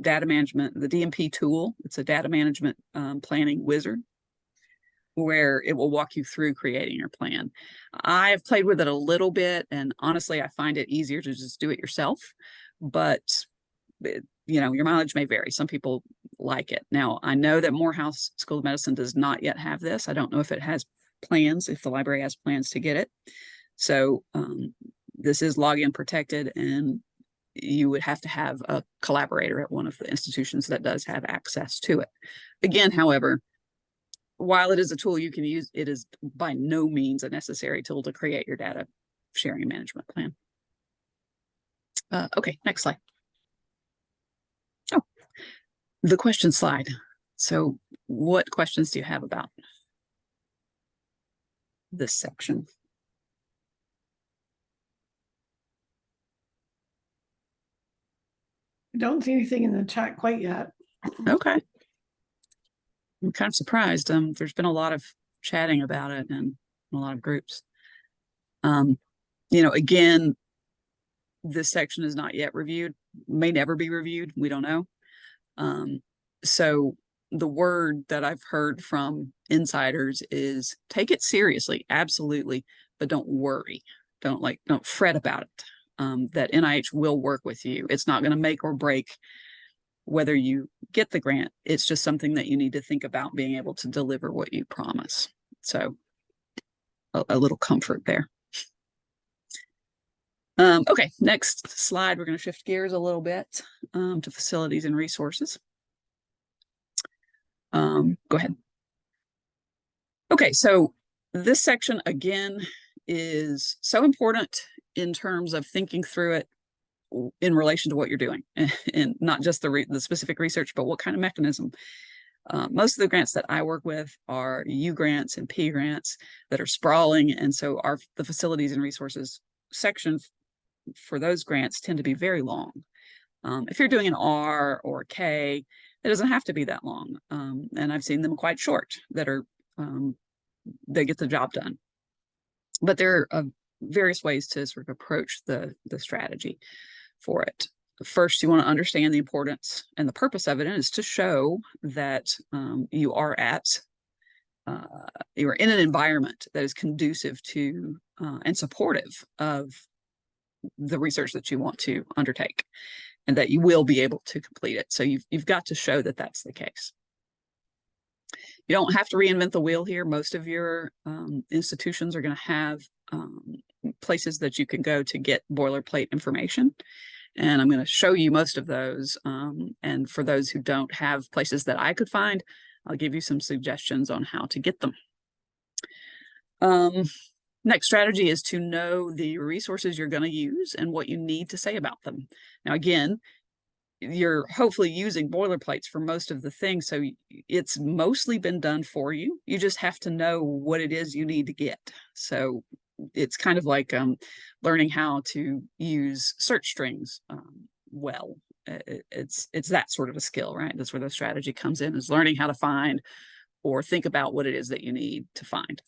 data management, the DMP tool. It's a data management planning wizard where it will walk you through creating your plan. I've played with it a little bit, and honestly, I find it easier to just do it yourself, but you know, your mileage may vary. Some people like it. Now, I know that Morehouse School of Medicine does not yet have this. I don't know if it has plans, if the library has plans to get it. So this is login protected, and you would have to have a collaborator at one of the institutions that does have access to it. Again, however, while it is a tool you can use, it is by no means a necessary tool to create your data sharing and management plan. Okay, next slide. Oh, the question slide. So what questions do you have about this section? I don't see anything in the chat quite yet. Okay. I'm kind of surprised. There's been a lot of chatting about it and a lot of groups. You know, again, this section is not yet reviewed, may never be reviewed. We don't know. So the word that I've heard from insiders is take it seriously, absolutely, but don't worry. Don't fret about it. That NIH will work with you. It's not going to make or break whether you get the grant. It's just something that you need to think about being able to deliver what you promise. So a little comfort there. Okay, next slide. We're going to shift gears a little bit to facilities and resources. Go ahead. Okay, so this section again is so important in terms of thinking through it in relation to what you're doing, and not just the specific research, but what kind of mechanism. Most of the grants that I work with are U grants and P grants that are sprawling, and so the facilities and resources sections for those grants tend to be very long. If you're doing an R or a K, it doesn't have to be that long, and I've seen them quite short that are they get the job done. But there are various ways to sort of approach the strategy for it. First, you want to understand the importance and the purpose of it, and is to show that you are in an environment that is conducive to and supportive of the research that you want to undertake, and that you will be able to complete it. So you've got to show that that's the case. You don't have to reinvent the wheel here. Most of your institutions are going to have places that you can go to get boilerplate information. And I'm going to show you most of those. And for those who don't have places that I could find, I'll give you some suggestions on how to get them. Next strategy is to know the resources you're going to use and what you need to say about them. Now, again, you're hopefully using boilerplates for most of the things, so it's mostly been done for you. You just have to know what it is you need to get. So it's kind of like learning how to use search strings well. It's that sort of a skill, right? That's where the strategy comes in, is learning how to find or think about what it is that you need to find.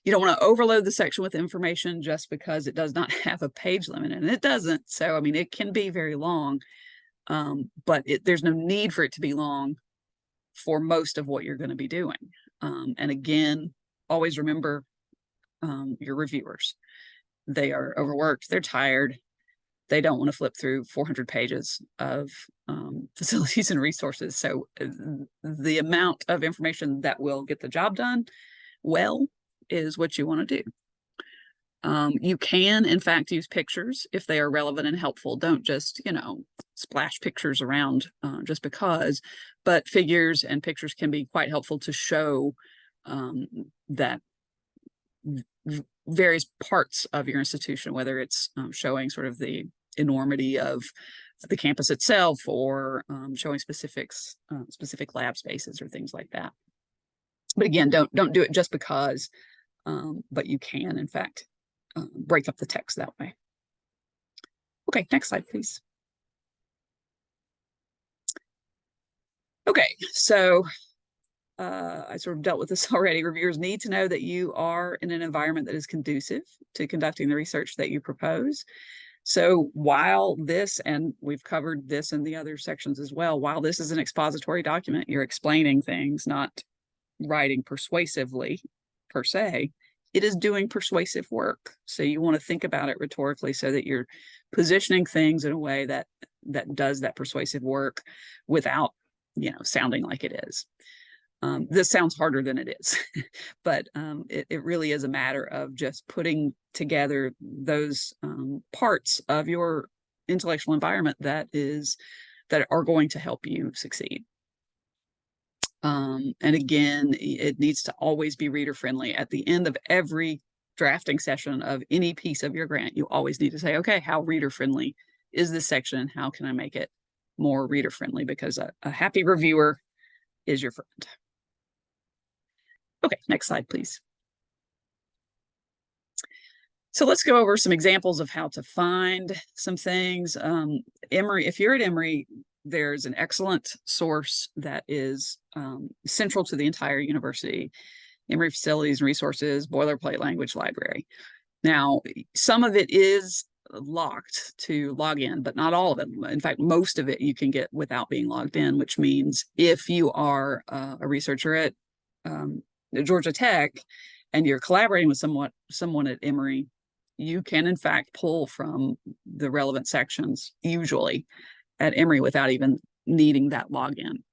You don't want to overload the section with information just because it does not have a page limit, and it doesn't. So, I mean, it can be very long, but there's no need for it to be long for most of what you're going to be doing. And again, always remember your reviewers. They are overworked, they're tired, they don't want to flip through 400 pages of facilities and resources. So the amount of information that will get the job done well is what you want to do. You can, in fact, use pictures if they are relevant and helpful. Don't just, splash pictures around just because, but figures and pictures can be quite helpful to show that various parts of your institution, whether it's showing sort of the enormity of the campus itself, or showing specific lab spaces or things like that. But again, don't do it just because, but you can, in fact, break up the text that way. Okay, next slide, please. Okay, so I sort of dealt with this already. Reviewers need to know that you are in an environment that is conducive to conducting the research that you propose. So while this, and we've covered this in the other sections as well, while this is an expository document, you're explaining things, not writing persuasively per se, it is doing persuasive work. So you want to think about it rhetorically so that you're positioning things in a way that does that persuasive work without, sounding like it is. This sounds harder than it is, but it really is a matter of just putting together those parts of your intellectual environment that are going to help you succeed. And again, it needs to always be reader friendly. At the end of every drafting session of any piece of your grant, you always need to say, okay, how reader friendly is this section? How can I make it more reader friendly? Because a happy reviewer is your friend. Okay, next slide, please. So let's go over some examples of how to find some things. Emory, if you're at Emory, there's an excellent source that is central to the entire university. Emory Facilities and Resources Boilerplate Language Library. Now, some of it is locked to log in, but not all of it. In fact, most of it you can get without being logged in, which means if you are a researcher at Georgia Tech and you're collaborating with someone at Emory, you can in fact pull from the relevant sections usually at Emory without even needing that login,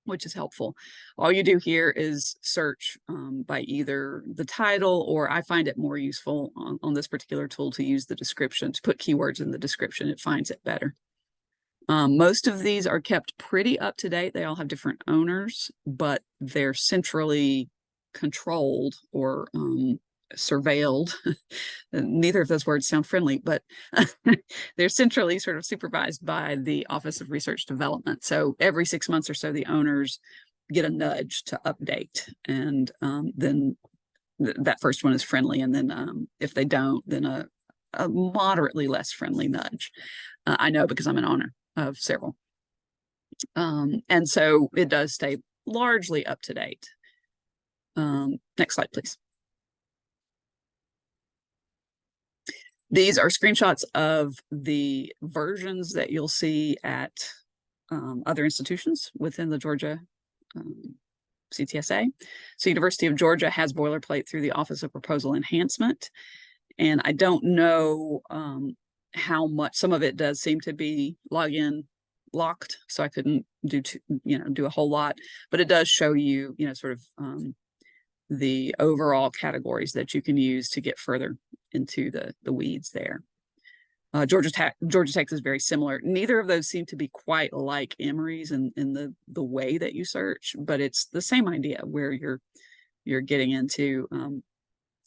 which is helpful. All you do here is search by either the title, or I find it more useful on this particular tool to use the description, to put keywords in the description. It finds it better. Most of these are kept pretty up to date. They all have different owners, but they're centrally controlled or surveilled. Neither of those words sound friendly, but they're centrally sort of supervised by the Office of Research Development. So every 6 months or so, the owners get a nudge to update. And then that first one is friendly. And then if they don't, then a moderately less friendly nudge. I know because I'm an owner of several. And so it does stay largely up to date. Next slide, please. These are screenshots of the versions that you'll see at other institutions within the Georgia CTSA. So University of Georgia has boilerplate through the Office of Proposal Enhancement. And I don't know how much, some of it does seem to be login locked, so I couldn't do a whole lot, but it does show you, sort of the overall categories that you can use to get further into the weeds there. Georgia Tech is very similar. Neither of those seem to be quite like Emory's in the way that you search, but it's the same idea where you're getting into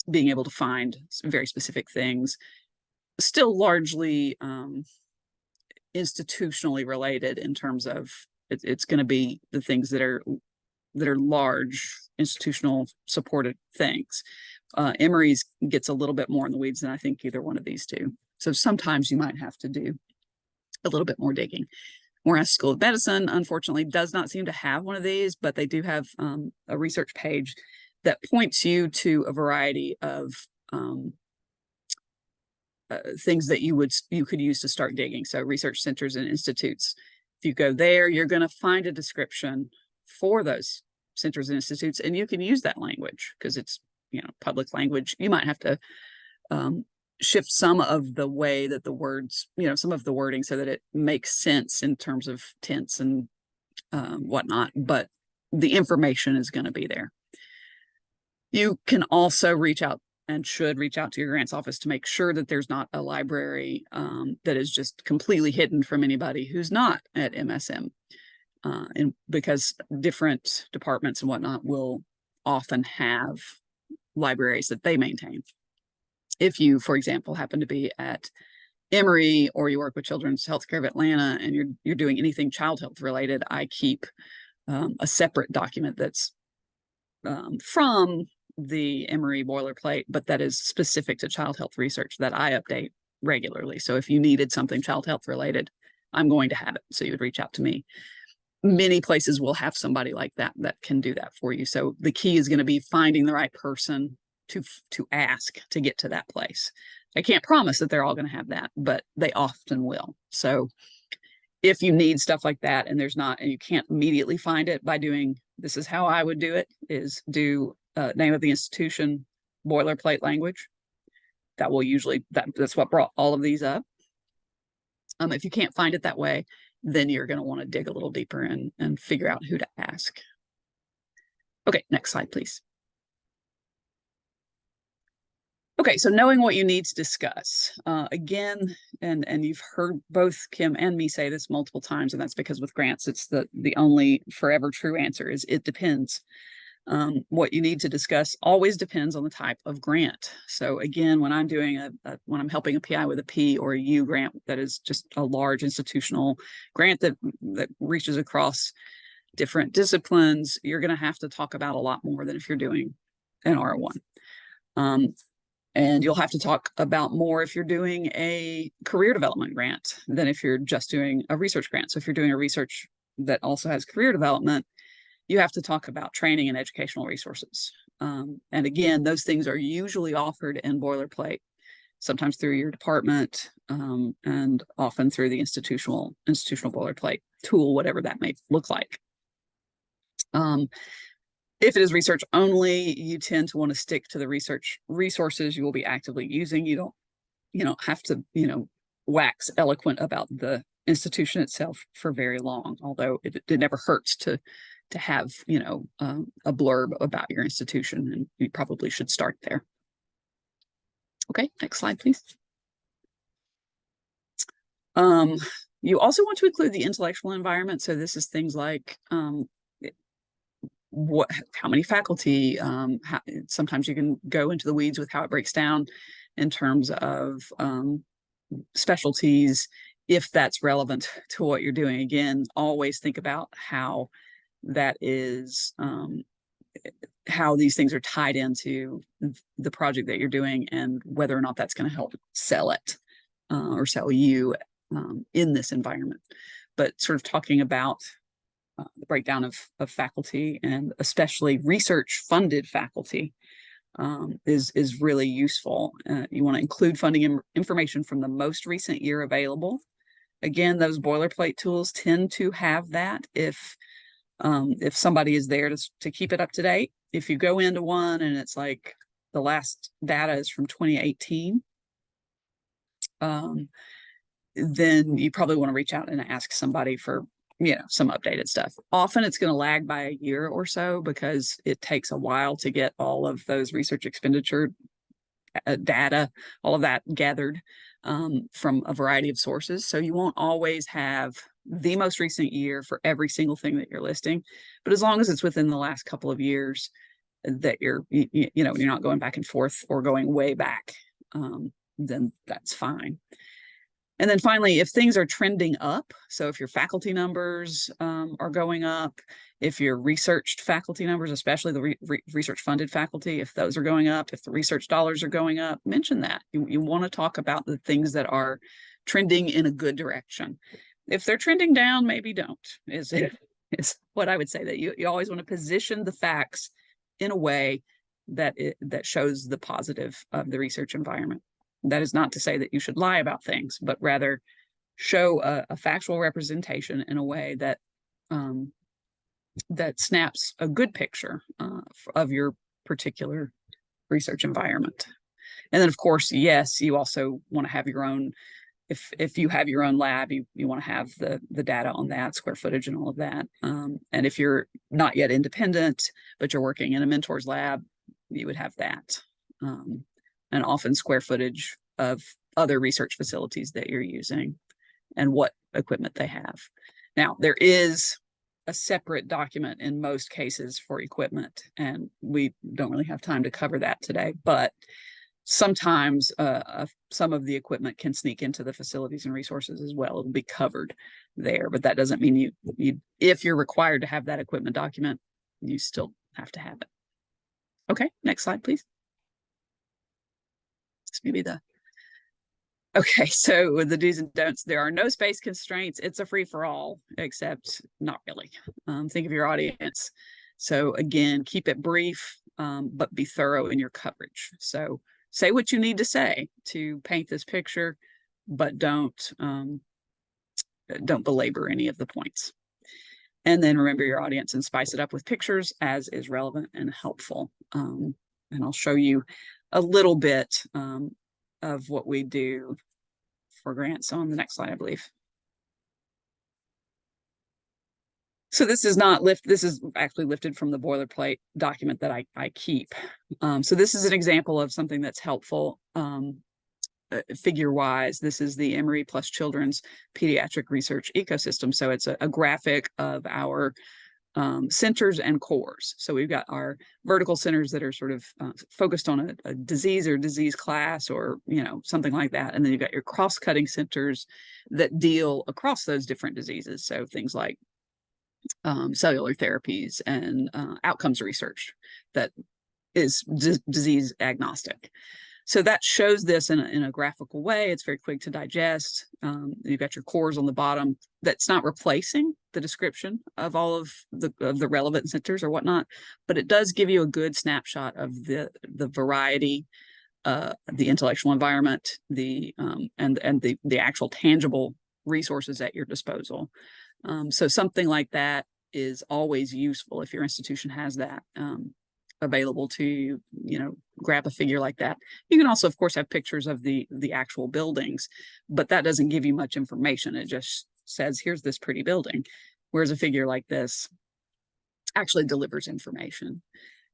being able to find some very specific things, still largely institutionally related in terms of it's going to be the things that are large institutional supported things. Emory's gets a little bit more in the weeds than I think either one of these do. So sometimes you might have to do a little bit more digging. Whereas School of Medicine, unfortunately, does not seem to have one of these, but they do have a research page that points you to a variety of things that you could use to start digging. So research centers and institutes. If you go there, you're going to find a description for those centers and institutes, and you can use that language because it's, you know, public language. You might have to shift some of the way that the words, you know, some of the wording so that it makes sense in terms of tense and whatnot, but the information is going to be there. You can also reach out and should reach out to your grants office to make sure that there's not a library that is just completely hidden from anybody who's not at MSM. And because different departments and whatnot will often have libraries that they maintain. If you, for example, happen to be at Emory or you work with Children's Healthcare of Atlanta and you're doing anything child health related, I keep a separate document that's from the Emory boilerplate, but that is specific to child health research that I update regularly. So if you needed something child health related, I'm going to have it. So you would reach out to me. Many places will have somebody like that that can do that for you. So the key is going to be finding the right person to ask to get to that place. I can't promise that they're all going to have that, but they often will. So if you need stuff like that and there's not, and you can't immediately find it by doing, this is how I would do it, is do name of the institution, boilerplate language. That will usually, that's what brought all of these up. If you can't find it that way, then you're going to want to dig a little deeper and figure out who to ask. Okay, next slide, please. Okay, so knowing what you need to discuss. Again, and you've heard both Kim and me say this multiple times, and that's because with grants, it's the only forever true answer is it depends. What you need to discuss always depends on the type of grant. So again, when I'm doing when I'm helping a PI with a P or a U grant, that is just a large institutional grant that reaches across different disciplines, you're going to have to talk about a lot more than if you're doing an R1. And you'll have to talk about more if you're doing a career development grant than if you're just doing a research grant. So if you're doing a research that also has career development, you have to talk about training and educational resources. And again, those things are usually offered in boilerplate, sometimes through your department, and often through the institutional boilerplate tool, whatever that may look like. If it is research only, you tend to want to stick to the research resources you will be actively using. You don't have to, wax eloquent about the institution itself for very long, although it never hurts to have, a blurb about your institution, and you probably should start there. Okay, next slide, please. You also want to include the intellectual environment. So this is things like, how many faculty, sometimes you can go into the weeds with how it breaks down in terms of specialties, if that's relevant to what you're doing. Again, always think about how that is, how these things are tied into the project that you're doing and whether or not that's going to help sell it or sell you in this environment. But sort of talking about the breakdown of faculty, and especially research funded faculty, is really useful. You want to include funding information from the most recent year available. Again, those boilerplate tools tend to have that if somebody is there to keep it up to date. If you go into one and it's like the last data is from 2018, then you probably want to reach out and ask somebody for some updated stuff. Often it's going to lag by a year or so because it takes a while to get all of those research expenditure data, all of that gathered. from a variety of sources. So you won't always have the most recent year for every single thing that you're listing, but as long as it's within the last couple of years that you're not going back and forth or going way back, then that's fine. And then finally, if things are trending up, so if your faculty numbers are going up, if your researched faculty numbers, especially the research funded faculty, if those are going up, if the research dollars are going up, mention that. You want to talk about the things that are trending in a good direction. If they're trending down, maybe don't, is what I would say. That you always want to position the facts in a way that that shows the positive of the research environment. That is not to say that you should lie about things, but rather show a factual representation in a way that that snaps a good picture of your particular research environment. And then, of course, yes, you also want to have your own. If you have your own lab, you want to have the data on that, square footage and all of that. And if you're not yet independent, but you're working in a mentor's lab, you would have that. And often square footage of other research facilities that you're using and what equipment they have. Now, there is a separate document in most cases for equipment, and we don't really have time to cover that today, but sometimes some of the equipment can sneak into the facilities and resources as well. It'll be covered there, but that doesn't mean you if you're required to have that equipment document, you still have to have it. Okay, next slide, please. This may be okay, so with the do's and don'ts, there are no space constraints. It's a free for all, except not really. Think of your audience. So again, keep it brief, but be thorough in your coverage. So say what you need to say to paint this picture, but don't belabor any of the points. And then remember your audience and spice it up with pictures as is relevant and helpful. And I'll show you a little bit of what we do for grants on the next slide, I believe. So this is not this is actually lifted from the boilerplate document that I keep. So this is an example of something that's helpful figure wise. This is the Emory Plus Children's Pediatric Research Ecosystem. So it's a graphic of our centers and cores. So we've got our vertical centers that are sort of focused on a disease or disease class or, something like that. And then you've got your cross-cutting centers that deal across those different diseases. So things like cellular therapies and outcomes research that is disease agnostic. So that shows this in a graphical way. It's very quick to digest. You've got your cores on the bottom. That's not replacing the description of all of the relevant centers or whatnot, but it does give you a good snapshot of the variety, the intellectual environment, and the actual tangible resources at your disposal. So something like that is always useful if your institution has that available to grab a figure like that. You can also, of course, have pictures of the actual buildings, but that doesn't give you much information. It just says, here's this pretty building, whereas a figure like this actually delivers information.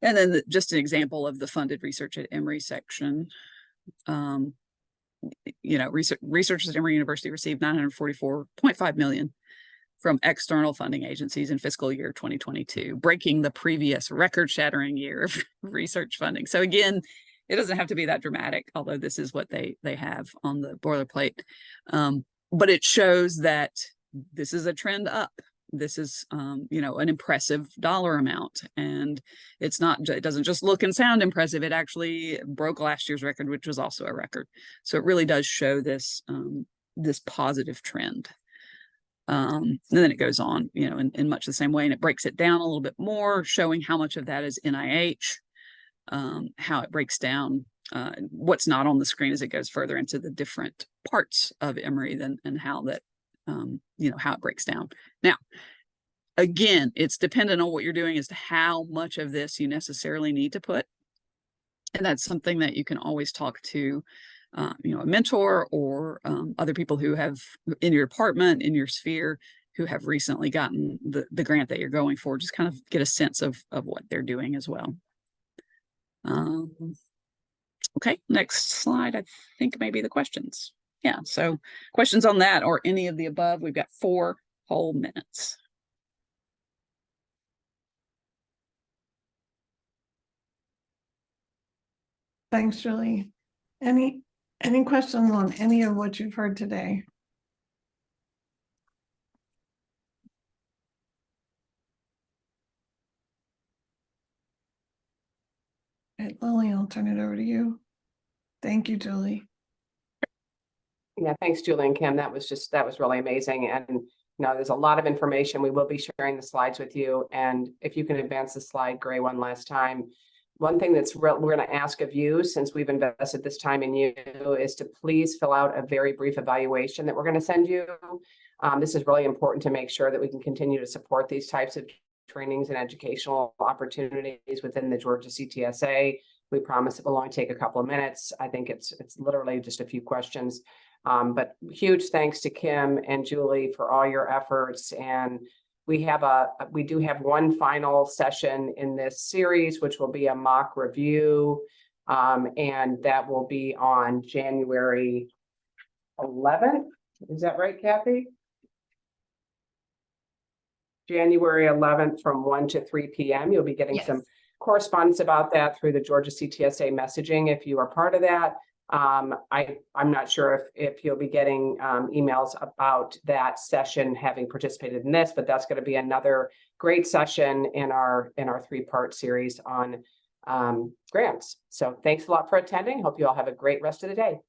And then just an example of the funded research at Emory section. Researchers at Emory University received $944.5 million from external funding agencies in fiscal year 2022, breaking the previous record-shattering year of research funding. So again, it doesn't have to be that dramatic, although this is what they have on the boilerplate. But it shows that this is a trend up. This is, an impressive dollar amount, and it doesn't just look and sound impressive. It actually broke last year's record, which was also a record. So it really does show this, this positive trend. And then it goes on, in much the same way, and it breaks it down a little bit more, showing how much of that is NIH, how it breaks down, what's not on the screen as it goes further into the different parts of Emory and how that, how it breaks down. Now, again, it's dependent on what you're doing as to how much of this you necessarily need to put. And that's something that you can always talk to a mentor or other people who have in your department, in your sphere, who have recently gotten the grant that you're going for, just kind of get a sense of what they're doing as well. Okay, next slide, I think maybe the questions. yeah, so questions on that or any of the above, we've got 4 whole minutes. Thanks, Julie. Any questions on any of what you've heard today? Okay, Lily, I'll turn it over to you. Thank you, Julie. Yeah, thanks, Julie and Kim. That was really amazing. And there's a lot of information. We will be sharing the slides with you. And if you can advance the slide, Gray, one last time. One thing we're going to ask of you, since we've invested this time in you, is to please fill out a very brief evaluation that we're going to send you. This is really important to make sure that we can continue to support these types of trainings and educational opportunities within the Georgia CTSA. We promise it will only take a couple of minutes. I think it's literally just a few questions. But huge thanks to Kim and Julie for all your efforts. And we do have one final session in this series, which will be a mock review. And that will be on January 11th. Is that right, Kathy? January 11th from 1 to 3 p.m. You'll be getting Yes. some correspondence about that through the Georgia CTSA messaging if you are part of that. I'm not sure if you'll be getting emails about that session having participated in this, but that's going to be another great session in our 3-part series on grants. So thanks a lot for attending. Hope you all have a great rest of the day.